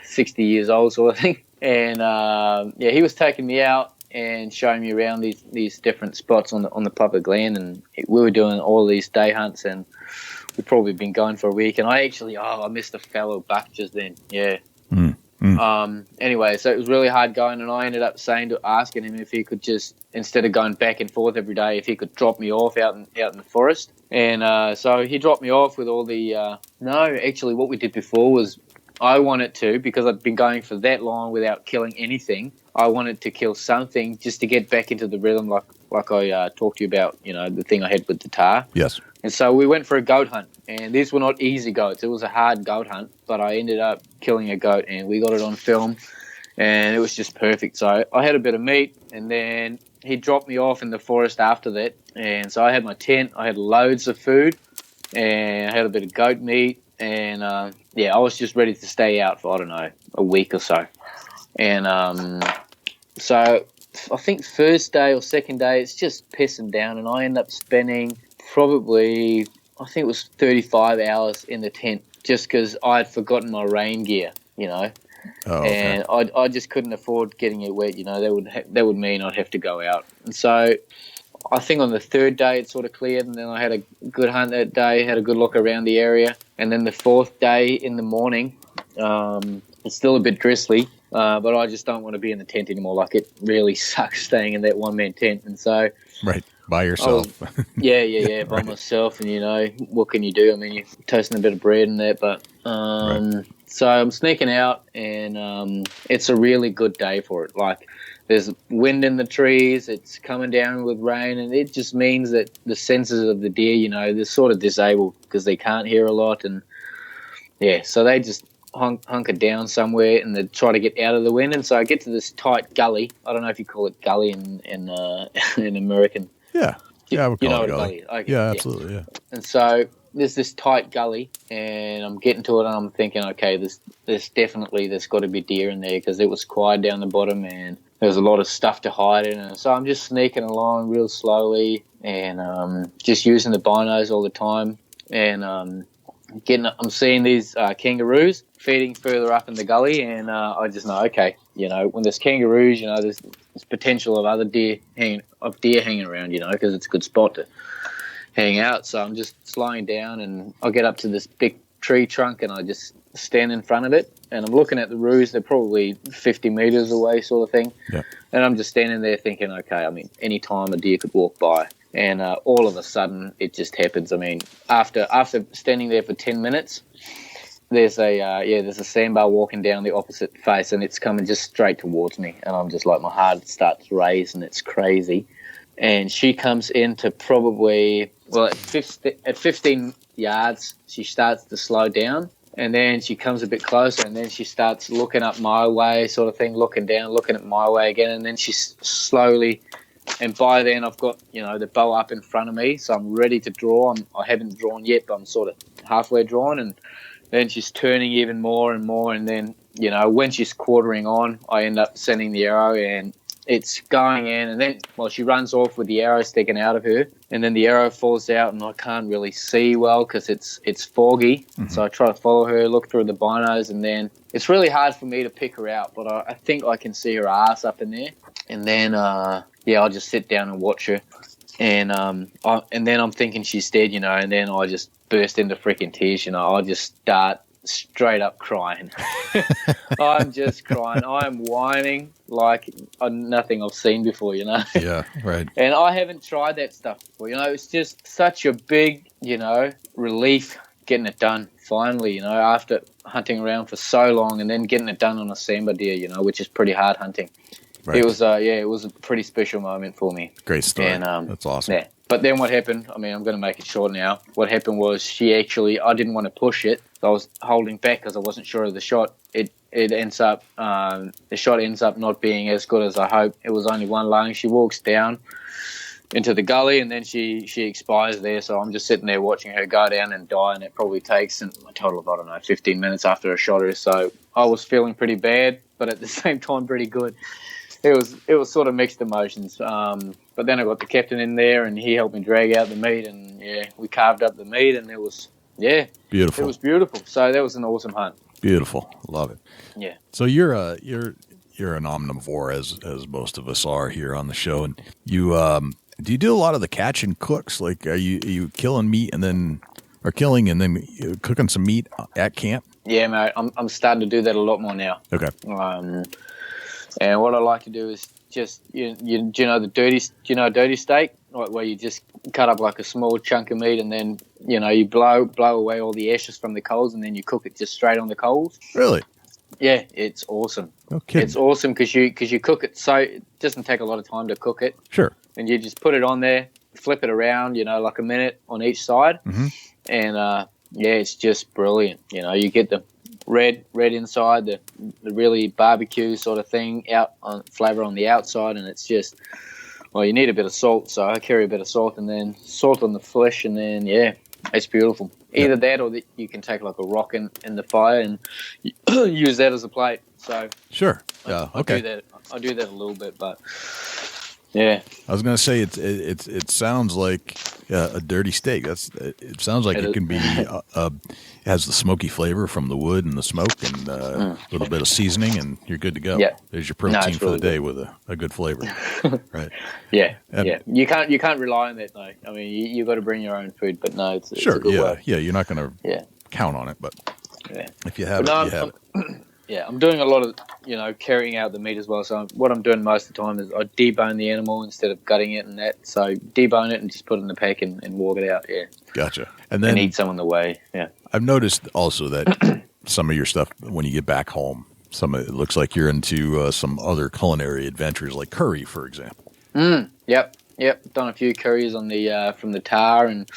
S1: 60 years old sort of thing. And he was taking me out and showing me around these different spots on the public land, and we were doing all these day hunts, and we'd probably been going for a week, and I missed a fallow buck just then. Yeah. Anyway, so it was really hard going, and I ended up asking him if he could just, instead of going back and forth every day, if he could drop me off out in the forest. And so he dropped me off with all the actually what we did before was, I wanted to, because I'd been going for that long without killing anything, I wanted to kill something just to get back into the rhythm, like I talked to you about, the thing I had with the tar.
S2: Yes.
S1: And so we went for a goat hunt, and these were not easy goats. It was a hard goat hunt, but I ended up killing a goat, and we got it on film, and it was just perfect. So I had a bit of meat, and then he dropped me off in the forest after that. And so I had my tent, I had loads of food, and I had a bit of goat meat, and I was just ready to stay out for, I don't know, a week or so. And so I think first day or second day, it's just pissing down, and I end up spending probably, I think it was 35 hours in the tent, just because I had forgotten my rain gear, Oh, okay. And I just couldn't afford getting it wet, that would mean I'd have to go out. And so I think on the third day it sort of cleared, and then I had a good hunt that day, had a good look around the area. And then the fourth day in the morning, it's still a bit drizzly, but I just don't want to be in the tent anymore. Like, it really sucks staying in that one-man tent. And so...
S2: Right. By yourself.
S1: By myself. And, what can you do? I mean, you're toasting a bit of bread and that, but
S2: right.
S1: So I'm sneaking out, and it's a really good day for it. Like, there's wind in the trees, it's coming down with rain, and it just means that the senses of the deer, they're sort of disabled because they can't hear a lot. And, so they just hunker down somewhere, and they try to get out of the wind. And so I get to this tight gully. I don't know if you call it gully in American.
S2: Yeah. Yeah, I would call it
S1: gully. Okay,
S2: yeah, absolutely, yeah.
S1: And so there's this tight gully, and I'm getting to it, and I'm thinking, okay, there's got to be deer in there, because it was quiet down the bottom, and there was a lot of stuff to hide in. And so I'm just sneaking along real slowly, and just using the binos all the time, and I'm seeing these kangaroos feeding further up in the gully, and I just know, okay, when there's kangaroos, there's potential of other deer hanging around, because it's a good spot to hang out. So I'm just slowing down, and I get up to this big tree trunk, and I just stand in front of it, and I'm looking at the roos. They're probably 50 meters away, sort of thing. Yeah. And I'm just standing there thinking, okay, I mean, any time a deer could walk by. And all of a sudden, it just happens. I mean, after standing there for 10 minutes, there's a sambar walking down the opposite face, and it's coming just straight towards me. And I'm just like, my heart starts racing. It's crazy. And she comes into probably, at 15 yards, she starts to slow down. And then she comes a bit closer, and then she starts looking up my way, sort of thing, looking down, looking at my way again. And then she slowly... And by then I've got, the bow up in front of me, so I'm ready to draw. I haven't drawn yet, but I'm sort of halfway drawn. And then she's turning even more and more. And then, when she's quartering on, I end up sending the arrow, and it's going in. And then, she runs off with the arrow sticking out of her. And then the arrow falls out, and I can't really see well because it's foggy. Mm-hmm. So I try to follow her, look through the binos, and then it's really hard for me to pick her out. But I think I can see her ass up in there. And then... I'll just sit down and watch her, and then I'm thinking she's dead, and then I just burst into freaking tears, I just start straight up crying. I'm just crying. I'm whining like nothing I've seen before,
S2: Yeah, right.
S1: And I haven't tried that stuff before, it's just such a big, relief getting it done finally, after hunting around for so long and then getting it done on a sambar deer, which is pretty hard hunting. Right. It was a pretty special moment for me.
S2: Great story. And, that's awesome. Yeah.
S1: But then what happened, I'm going to make it short now. What happened was I didn't want to push it. So I was holding back because I wasn't sure of the shot. The shot ends up not being as good as I hoped. It was only one lung. She walks down into the gully and then she expires there. So I'm just sitting there watching her go down and die, and it probably takes a total of, 15 minutes after I shot her. So I was feeling pretty bad, but at the same time pretty good. It was sort of mixed emotions. But then I got the captain in there and he helped me drag out the meat, and we carved up the meat, and it was
S2: beautiful.
S1: It was beautiful. So that was an awesome hunt.
S2: Beautiful. Love it.
S1: Yeah.
S2: So you're an omnivore as most of us are here on the show, and you do you do a lot of the catch and cooks? Like are you killing meat and then cooking some meat at camp?
S1: Yeah, mate. I'm starting to do that a lot more now.
S2: Okay.
S1: And what I like to do is just the dirty steak, where you just cut up like a small chunk of meat and then you blow away all the ashes from the coals and then you cook it just straight on the coals.
S2: Really?
S1: Yeah, it's awesome.
S2: Okay.
S1: It's awesome because you cook it, so it doesn't take a lot of time to cook it.
S2: Sure.
S1: And you just put it on there, flip it around, like a minute on each side, and it's just brilliant. You get the red inside, the really barbecue sort of thing out on flavor on the outside, and it's just you need a bit of salt, so I carry a bit of salt and then salt on the flesh, and then it's beautiful. Either that or you can take like a rock in the fire and use that as a plate. So
S2: sure, yeah, okay.
S1: I do that a little bit, but yeah.
S2: I was gonna say it sounds like a dirty steak. It sounds like it can be has the smoky flavor from the wood and the smoke and a little bit of seasoning, and you're good to go.
S1: Yeah.
S2: There's your protein for the day with a good flavor. Right.
S1: Yeah. You can't rely on that though. You got to bring your own food, but no, it's
S2: sure.
S1: a good way.
S2: Yeah. You're not gonna count on it, but if you have you have it.
S1: Yeah, I'm doing a lot of, carrying out the meat as well. So what I'm doing most of the time is I debone the animal instead of gutting it and that. So debone it and just put it in the pack and walk it out, yeah.
S2: Gotcha. And then
S1: eat some on the way, yeah.
S2: I've noticed also that some of your stuff, when you get back home, it looks like you're into some other culinary adventures like curry, for example.
S1: Yep. Done a few curries on the from the Tahr, and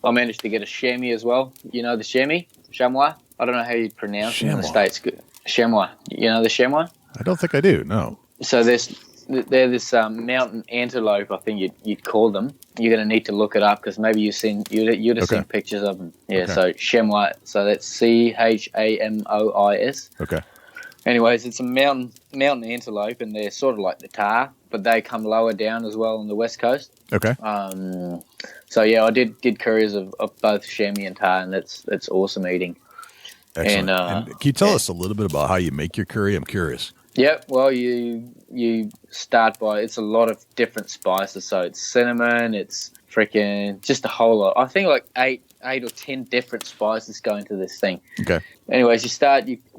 S1: I managed to get a chamois as well. You know the chamois? I don't know how you pronounce it in the States. Chamois. You know the chamois?
S2: I don't think I do, no. So
S1: they're this mountain antelope, I think you'd call them. You're going to need to look it up because maybe you'd have seen pictures of them. Yeah, okay. So chamois. So that's CHAMOIS. Okay. Anyways, it's a mountain antelope, and they're sort of like the Tahr, but they come lower down as well on the west coast.
S2: Okay.
S1: So yeah, I did curries of both chamois and Tahr, and that's awesome eating.
S2: Excellent. And can you tell us a little bit about how you make your curry? I'm curious.
S1: Yeah, well, you start by, it's a lot of different spices. So it's cinnamon, it's freaking just a whole lot. I think like eight or 10 different spices go into this thing.
S2: Okay.
S1: Anyways, you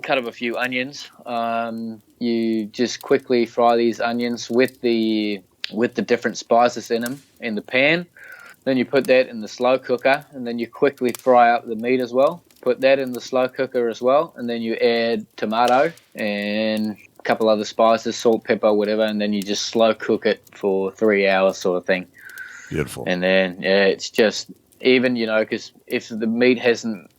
S1: cut up a few onions. You just quickly fry these onions with the different spices in them in the pan. Then you put that in the slow cooker, and then you quickly fry up the meat as well. Put that in the slow cooker as well, and then you add tomato and a couple other spices, salt, pepper, whatever, and then you just slow cook it for 3 hours sort of thing.
S2: Beautiful.
S1: And then, it's just even, because if the meat hasn't,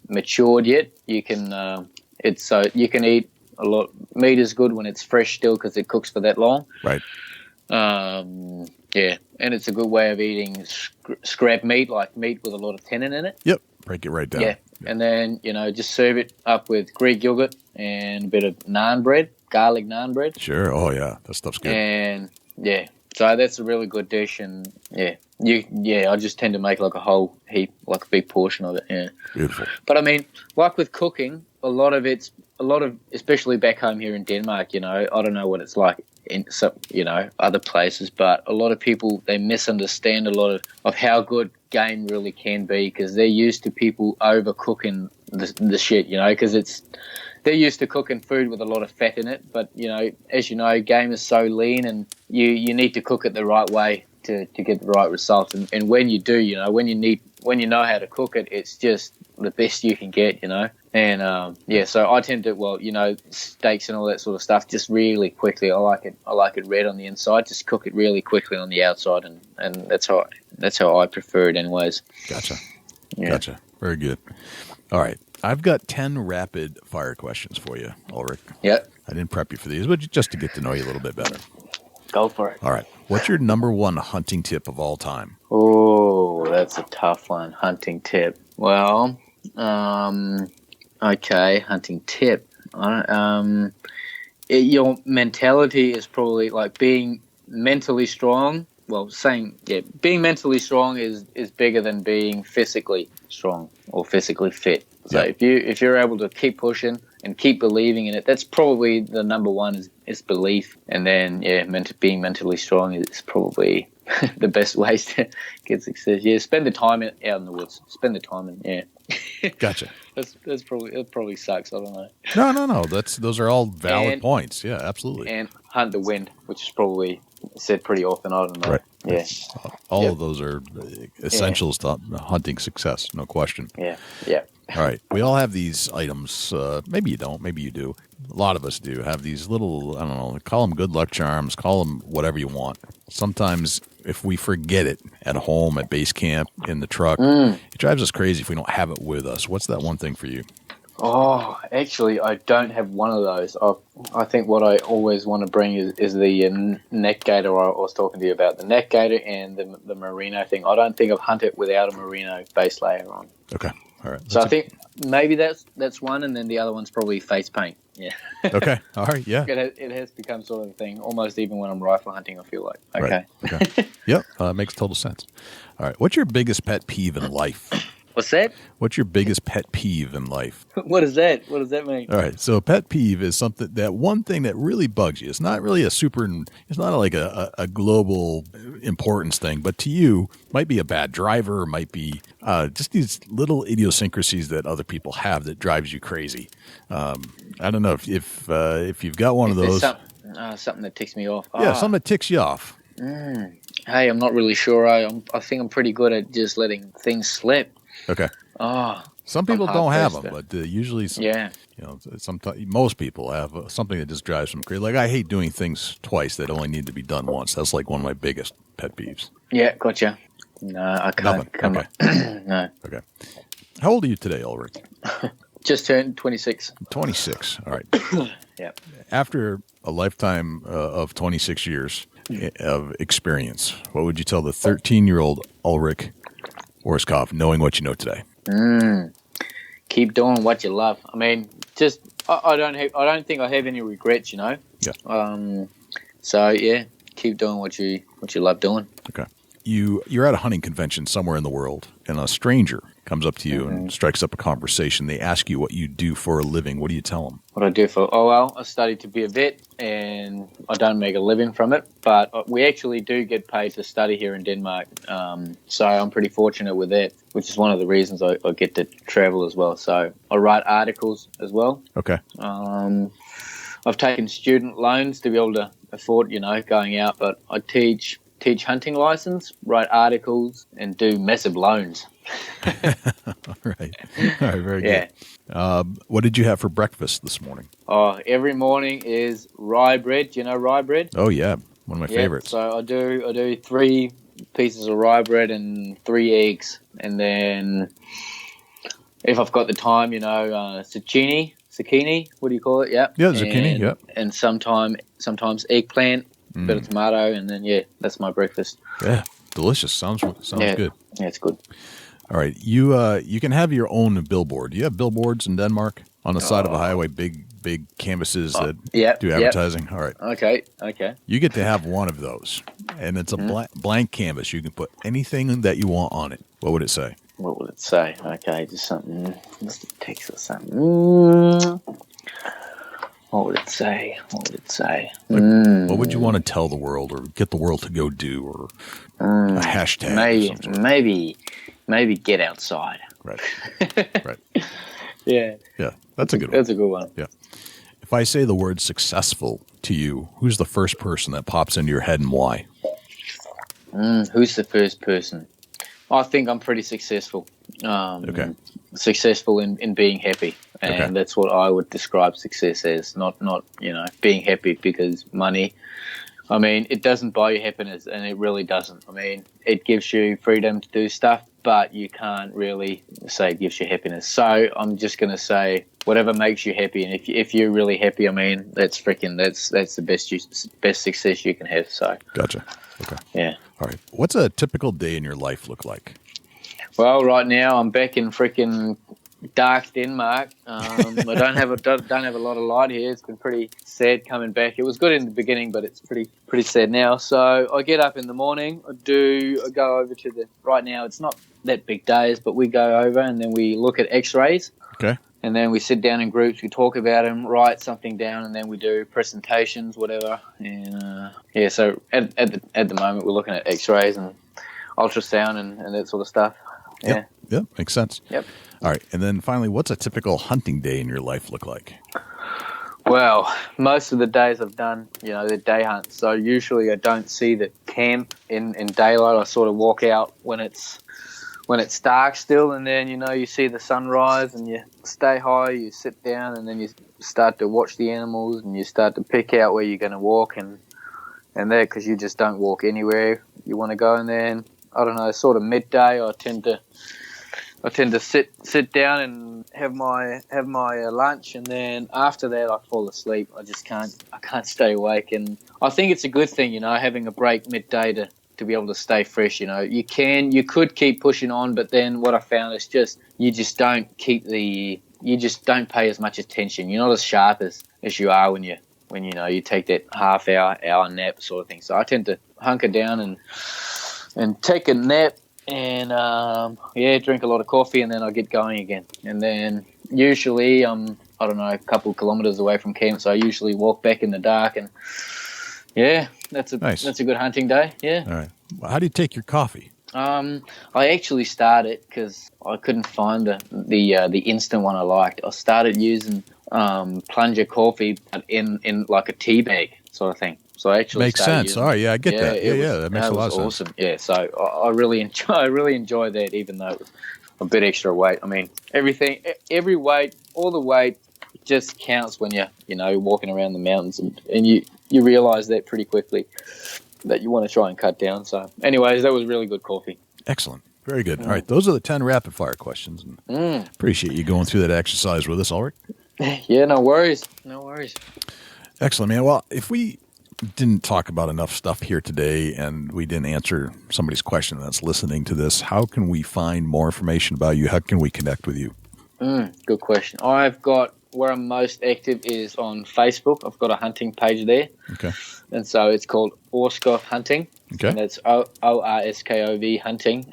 S1: matured yet, you can, you can eat a lot. Meat is good when it's fresh still because it cooks for that long.
S2: Right.
S1: Yeah, and it's a good way of eating scrap meat, like meat with a lot of tannin in it.
S2: Yep, break it right down.
S1: Yeah, and then, just serve it up with Greek yogurt and a bit of naan bread, garlic naan bread.
S2: Sure, oh yeah, that stuff's good.
S1: And, so that's a really good dish, and, I just tend to make like a whole heap, like a big portion of it, yeah.
S2: Beautiful.
S1: But, like with cooking, especially back home here in Denmark, I don't know what it's like in some, other places, but a lot of people, they misunderstand a lot of how good game really can be because they're used to people overcooking the shit, because they're used to cooking food with a lot of fat in it, but, as you know, game is so lean and you need to cook it the right way to get the right result. And when you do, when you when you know how to cook it, it's just the best you can get, And so I tend to, steaks and all that sort of stuff, just really quickly. I like it red on the inside. Just cook it really quickly on the outside, and that's how I prefer it, anyways.
S2: Gotcha.
S1: Yeah.
S2: Gotcha. Very good. All right, I've got 10 rapid fire questions for you, Ulrik.
S1: Yep.
S2: I didn't prep you for these, but just to get to know you a little bit better.
S1: Go for it.
S2: All right. What's your number one hunting tip of all time?
S1: Oh, that's a tough one. Hunting tip. Well, okay, hunting tip. Your mentality is probably like being mentally strong. Well, being mentally strong is bigger than being physically strong or physically fit. So if you're able to keep pushing and keep believing in it, that's probably the number one is belief. And then being mentally strong is probably the best ways to get success. Yeah, spend the time out in the woods. Spend the time in
S2: Gotcha.
S1: That's probably sucks. I don't know.
S2: No. Those are all valid points. Yeah, absolutely.
S1: And hunt the wind, which is probably said pretty often. I don't know.
S2: Right.
S1: Yeah.
S2: All of those are essentials to hunting success. No question.
S1: Yeah. Yeah.
S2: All right. We all have these items. Maybe you don't. Maybe you do. A lot of us do have these little, I don't know, call them good luck charms, call them whatever you want. Sometimes if we forget it at home, at base camp, in the truck, it drives us crazy if we don't have it with us. What's that one thing for you?
S1: Oh, actually, I don't have one of those. I think what I always want to bring is the neck gaiter I was talking to you about. The neck gaiter and the merino thing. I don't think I've hunted without a merino base layer on.
S2: Okay. All right.
S1: So I think maybe that's one, and then the other one's probably face paint. Yeah.
S2: Okay. All right. Yeah.
S1: It has become sort of a thing, almost even when I'm rifle hunting, I feel like. Okay.
S2: Right. Okay. Yep. Makes total sense. All right. What's your biggest pet peeve in life?
S1: What's that?
S2: What's your biggest pet peeve in life?
S1: What is that? What does that mean?
S2: All right. So a pet peeve is that one thing that really bugs you. It's not really it's not like a global importance thing, but to you might be a bad driver, might be just these little idiosyncrasies that other people have that drives you crazy. I don't know if you've got one of those.
S1: Something that ticks me off.
S2: Yeah, something that ticks you off.
S1: Hey, I'm not really sure. I think I'm pretty good at just letting things slip.
S2: Okay. Some people don't have them, but usually, sometimes most people have something that just drives them crazy. Like I hate doing things twice that only need to be done once. That's like one of my biggest pet peeves.
S1: Yeah, gotcha. No, I can't. Come on. No.
S2: Okay. How old are you today, Ulrik?
S1: Just turned 26.
S2: 26. All right.
S1: Yeah.
S2: After a lifetime of 26 years of experience, what would you tell the 13-year-old Ulrik Orskov, knowing what you know today?
S1: Keep doing what you love. I mean, just I don't think I have any regrets. Yeah. So yeah, keep doing what you love doing.
S2: Okay. You're at a hunting convention somewhere in the world, and a stranger comes up to you and strikes up a conversation. They ask you what you do for a living. What do you tell them?
S1: What I do I studied to be a vet, and I don't make a living from it, but we actually do get paid to study here in Denmark. So I'm pretty fortunate with that, which is one of the reasons I get to travel as well. So I write articles as well.
S2: Okay.
S1: I've taken student loans to be able to afford, going out, but I teach hunting license, write articles, and do massive loans.
S2: All right. Very good. What did you have for breakfast this morning?
S1: Every morning is rye bread. Do you know rye bread?
S2: Oh, yeah. One of my favorites.
S1: So I do 3 pieces of rye bread and 3 eggs. And then if I've got the time, zucchini, what do you call it? Yeah.
S2: Yeah, zucchini, yeah.
S1: And sometimes eggplant, bit of tomato, and then, that's my breakfast.
S2: Yeah, delicious. Sounds good.
S1: Yeah, it's good.
S2: All right, you can have your own billboard. Do you have billboards in Denmark on the side of a highway, big canvases that do advertising? All right.
S1: Okay.
S2: You get to have one of those, and it's a blank canvas. You can put anything that you want on it. What would it say?
S1: What would it say? Okay, just something, just a text or something. What would it say?
S2: What would you want to tell the world or get the world to go do, or a hashtag?
S1: Maybe get outside.
S2: Right. Right.
S1: Yeah.
S2: Yeah, that's a good one.
S1: That's a good one.
S2: Yeah. If I say the word successful to you, who's the first person that pops into your head and why?
S1: Who's the first person? I think I'm pretty successful.
S2: Okay.
S1: Successful in being happy, and that's what I would describe success as. Not being happy because money. I mean, it doesn't buy you happiness, and it really doesn't. I mean, it gives you freedom to do stuff, but you can't really say it gives you happiness. So I'm just going to say whatever makes you happy, and if you're really happy, I mean, that's the best success you can have. So
S2: gotcha. Okay.
S1: Yeah.
S2: All right. What's a typical day in your life look like?
S1: Well, right now I'm back in freaking dark Denmark. I don't have a lot of light here. It's been pretty sad coming back. It was good in the beginning, but it's pretty sad now. So I get up in the morning. I go over to right now it's not that big days, but we go over and then we look at X-rays.
S2: Okay.
S1: And then we sit down in groups. We talk about them, write something down, and then we do presentations, whatever. And so at the moment we're looking at X-rays and ultrasound and that sort of stuff. Yeah.
S2: Yep. Makes sense.
S1: Yep.
S2: All right. And then finally, what's a typical hunting day in your life look like?
S1: Well, most of the days I've done, they're day hunts. So usually I don't see the camp in daylight. I sort of walk out when it's dark still, and then, you see the sunrise and you stay high, you sit down, and then you start to watch the animals and you start to pick out where you're going to walk and there, because you just don't walk anywhere you want to go. And then, I don't know, sort of midday, I tend to sit down and have my lunch, and then after that I fall asleep. I can't stay awake, and I think it's a good thing, having a break midday to be able to stay fresh. You could keep pushing on, but then what I found is you just don't pay as much attention. You're not as sharp as you are when you take that half hour nap sort of thing. So I tend to hunker down and take a nap and drink a lot of coffee, and then I get going again. And then usually I'm a couple of kilometers away from camp, so I usually walk back in the dark, and that's a good hunting day. Yeah.
S2: All right. Well, how do you take your coffee?
S1: I actually started because I couldn't find the instant one I liked. I started using plunger coffee, but in like a tea bag sort of thing. So I actually
S2: makes sense. All right, yeah, I get that. Yeah, that makes a lot of sense.
S1: Awesome. Yeah, so I really enjoy that, even though it was a bit extra weight. I mean, every weight, all the weight just counts when you're walking around the mountains, and you realize that pretty quickly that you want to try and cut down. So, anyways, that was really good coffee.
S2: Excellent. Very good. All right, those are the 10 rapid fire questions. Appreciate you going through that exercise with us, Ulrik.
S1: Yeah, no worries.
S2: Excellent, man. Well, if we didn't talk about enough stuff here today and we didn't answer somebody's question that's listening to this, how can we find more information about you? How can we connect with you?
S1: Good question. Where I'm most active is on Facebook. I've got a hunting page there. Okay. And so it's called Orskov Hunting. Okay. And it's ORSKOV Hunting.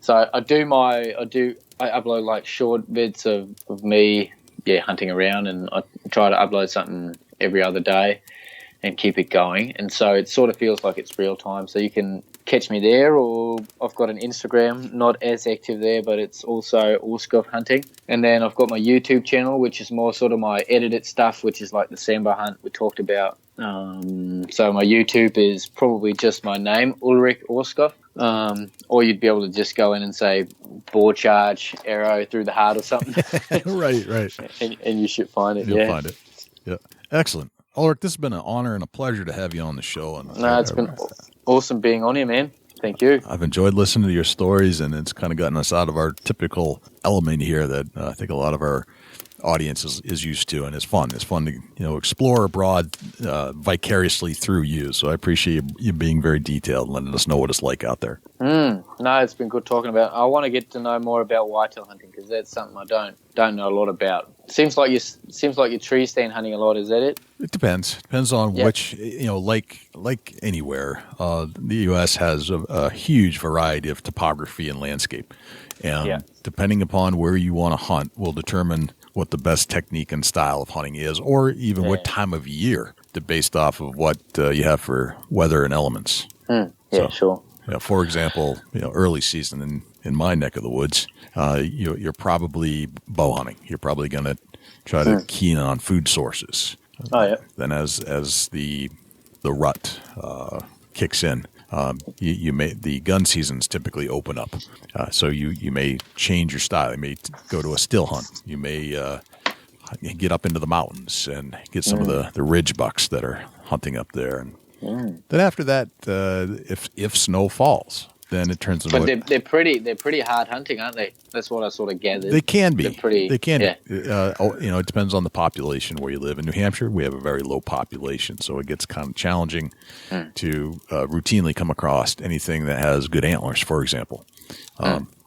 S1: So I upload like short bits of me, hunting around, and I try to upload something every other day and keep it going. And so it sort of feels like it's real time. So you can catch me there, or I've got an Instagram, not as active there, but it's also Orskov Hunting. And then I've got my YouTube channel, which is more sort of my edited stuff, which is like the Sambar hunt we talked about. So my YouTube is probably just my name, Ulrik Orskov. Or you'd be able to just go in and say boar charge, arrow through the heart or something.
S2: Right.
S1: And you should find it.
S2: You'll find it. Yeah. Excellent. Ulrik, this has been an honor and a pleasure to have you on the show.
S1: It's been awesome being on here, man. Thank you.
S2: I've enjoyed listening to your stories, and it's kind of gotten us out of our typical element here that I think a lot of our audience is used to, and it's fun. It's fun to explore abroad vicariously through you. So I appreciate you being very detailed and letting us know what it's like out there.
S1: No, it's been good talking about. I want to get to know more about whitetail hunting, because that's something I don't know a lot about. Seems like you're tree stand hunting a lot. Is that it?
S2: It depends. Depends on which, like anywhere. The U.S. has a huge variety of topography and landscape, and depending upon where you want to hunt will determine what the best technique and style of hunting is, or even what time of year, based off of what you have for weather and elements.
S1: Sure.
S2: For example, early season in my neck of the woods, you're probably bow hunting. You're probably going to try to key in on food sources. Then as the rut kicks in. The gun seasons typically open up, so you may change your style. You may go to a still hunt. You may get up into the mountains and get some of the ridge bucks that are hunting up there. And then after that, if snow falls, then it turns into.
S1: But they're pretty hard hunting, aren't they? That's what I sort of gathered.
S2: They can be.
S1: They can be.
S2: It depends on the population where you live. In New Hampshire, we have a very low population, so it gets kind of challenging to routinely come across anything that has good antlers, for example.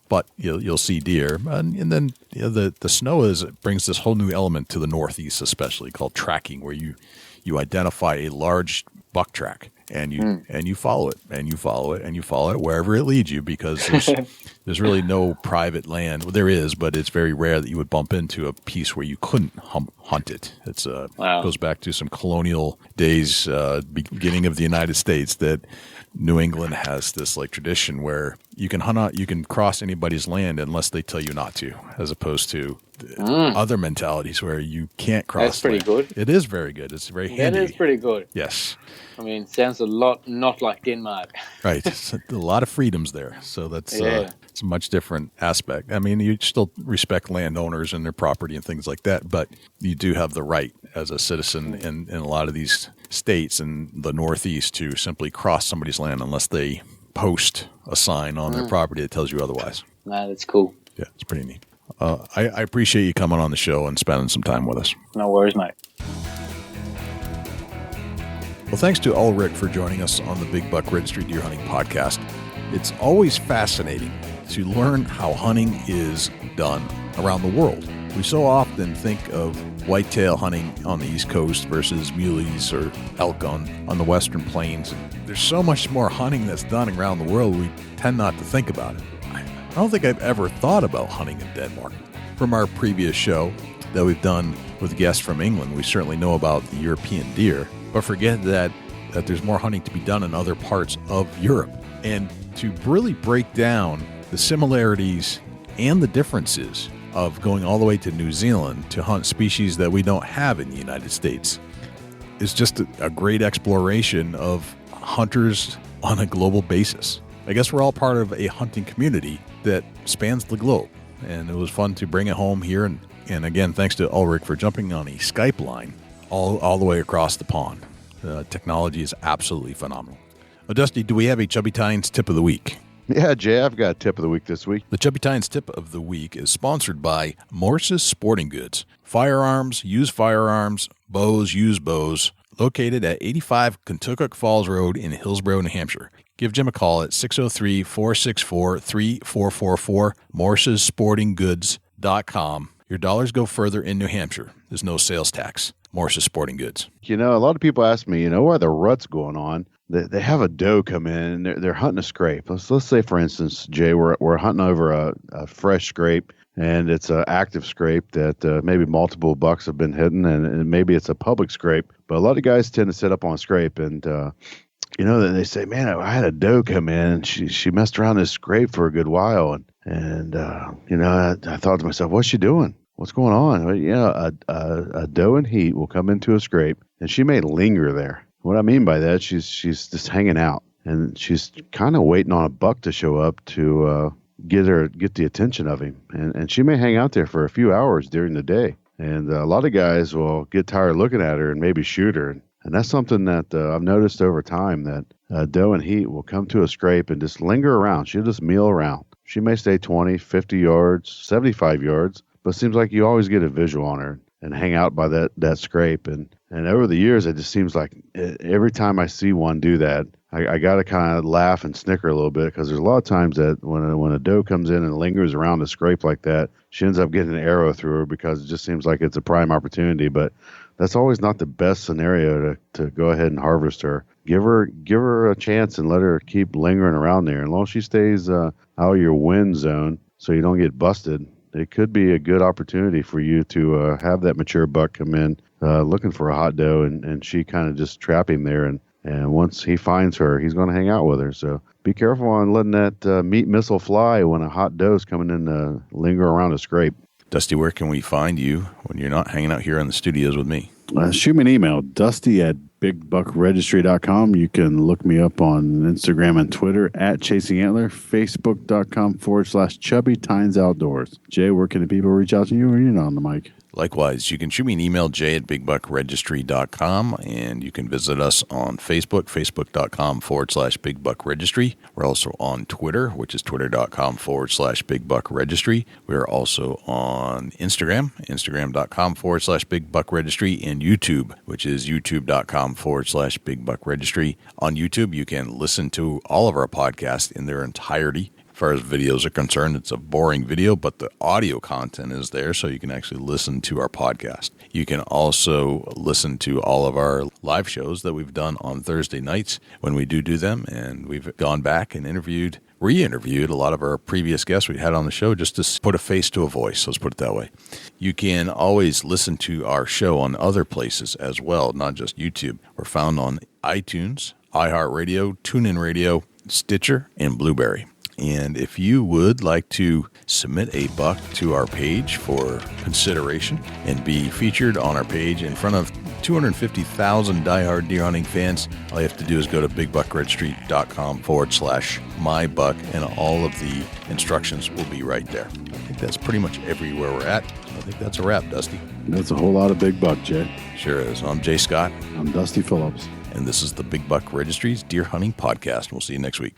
S2: But you'll see deer, and then the snow brings this whole new element to the Northeast, especially called tracking, where you identify a large buck track. And you follow it, and you follow it, and you follow it wherever it leads you, because there's really no private land. Well, there is, but it's very rare that you would bump into a piece where you couldn't hunt it. It goes back to some colonial days, beginning of the United States, that New England has this tradition where you can cross anybody's land unless they tell you not to, as opposed to other mentalities where you can't cross.
S1: That's pretty good.
S2: It is very good. It's very handy.
S1: That is pretty good.
S2: Yes.
S1: I mean, it sounds a lot not like Denmark.
S2: Right. It's a lot of freedoms there. So that's it's a much different aspect. I mean, you still respect landowners and their property and things like that, but you do have the right as a citizen in a lot of these states in the Northeast to simply cross somebody's land unless they post a sign on their property that tells you otherwise.
S1: No, that's cool.
S2: Yeah, it's pretty neat. I appreciate you coming on the show and spending some time with us.
S1: No worries, mate.
S2: Well, thanks to Ulrik for joining us on the Big Buck Registry Deer Hunting Podcast. It's always fascinating to learn how hunting is done around the world. We so often think of whitetail hunting on the East Coast versus muleys or elk on the Western Plains. There's so much more hunting that's done around the world, we tend not to think about it. I don't think I've ever thought about hunting in Denmark. From our previous show that we've done with guests from England, we certainly know about the European deer, but forget that there's more hunting to be done in other parts of Europe. And to really break down the similarities and the differences of going all the way to New Zealand to hunt species that we don't have in the United States is just a great exploration of hunters on a global basis. I guess we're all part of a hunting community that spans the globe, and it was fun to bring it home here. And again, thanks to Ulrik for jumping on a Skype line all the way across the pond. Technology is absolutely phenomenal. Dusty, do we have a Chubby Tines tip of the week?
S7: Yeah, Jay, I've got a tip of the week this week.
S2: The Chubby Tines tip of the week is sponsored by Morse's Sporting Goods. Firearms, used firearms, bows, used bows, located at 85 Kentucky Falls Road in Hillsborough, New Hampshire. Give Jim a call at 603-464-3444, morsessportinggoods.com. Your dollars go further in New Hampshire. There's no sales tax. Morse's Sporting Goods.
S7: A lot of people ask me, why are the ruts going on? They have a doe come in and they're hunting a scrape. Let's say, for instance, Jay, we're hunting over a fresh scrape, and it's an active scrape that maybe multiple bucks have been hitting, and maybe it's a public scrape. But a lot of guys tend to sit up on a scrape, and they say, man, I had a doe come in, and she messed around this scrape for a good while, and I thought to myself, what's she doing? What's going on? A doe in heat will come into a scrape, and she may linger there. What I mean by that, she's just hanging out, and she's kind of waiting on a buck to show up to get the attention of him, and she may hang out there for a few hours during the day. And a lot of guys will get tired looking at her and maybe shoot her, and that's something that I've noticed over time, that doe in heat will come to a scrape and just linger around. She'll just meal around. She may stay 20, 50 yards, 75 yards, but it seems like you always get a visual on her and hang out by that scrape. And over the years, it just seems like every time I see one do that, I got to kind of laugh and snicker a little bit, because there's a lot of times that when a doe comes in and lingers around a scrape like that, she ends up getting an arrow through her, because it just seems like it's a prime opportunity. But that's always not the best scenario to go ahead and harvest her. Give her a chance and let her keep lingering around there. As long as she stays out of your wind zone so you don't get busted, it could be a good opportunity for you to have that mature buck come in looking for a hot doe, and she kind of just trap him there. And once he finds her, he's going to hang out with her. So be careful on letting that meat missile fly when a hot doe is coming in to linger around a scrape.
S2: Dusty, where can we find you when you're not hanging out here in the studios with me?
S7: Shoot me an email, Dusty at BigBuckRegistry.com. You can look me up on Instagram and Twitter at Chasing Antler, Facebook.com/Chubby Tines Outdoors. Jay, where can the people reach out to you when you're not on the mic?
S2: Likewise, you can shoot me an email, jay@bigbuckregistry.com, and you can visit us on Facebook, facebook.com/bigbuckregistry. We're also on Twitter, which is twitter.com/bigbuckregistry. We're also on Instagram, instagram.com/bigbuckregistry, and YouTube, which is youtube.com/bigbuckregistry. On YouTube, you can listen to all of our podcasts in their entirety. As far as videos are concerned, it's a boring video, but the audio content is there, so you can actually listen to our podcast. You can also listen to all of our live shows that we've done on Thursday nights when we do them, and we've gone back and re-interviewed a lot of our previous guests we had on the show just to put a face to a voice, let's put it that way. You can always listen to our show on other places as well, not just YouTube. We're found on iTunes, iHeartRadio, TuneIn Radio, Stitcher, and Blueberry. And if you would like to submit a buck to our page for consideration and be featured on our page in front of 250,000 diehard deer hunting fans, all you have to do is go to bigbuckregistry.com/mybuck, and all of the instructions will be right there. I think that's pretty much everywhere we're at. I think that's a wrap, Dusty.
S7: That's a whole lot of big buck, Jay.
S2: Sure is. I'm Jay Scott.
S7: I'm Dusty Phillips.
S2: And this is the Big Buck Registry's Deer Hunting Podcast. We'll see you next week.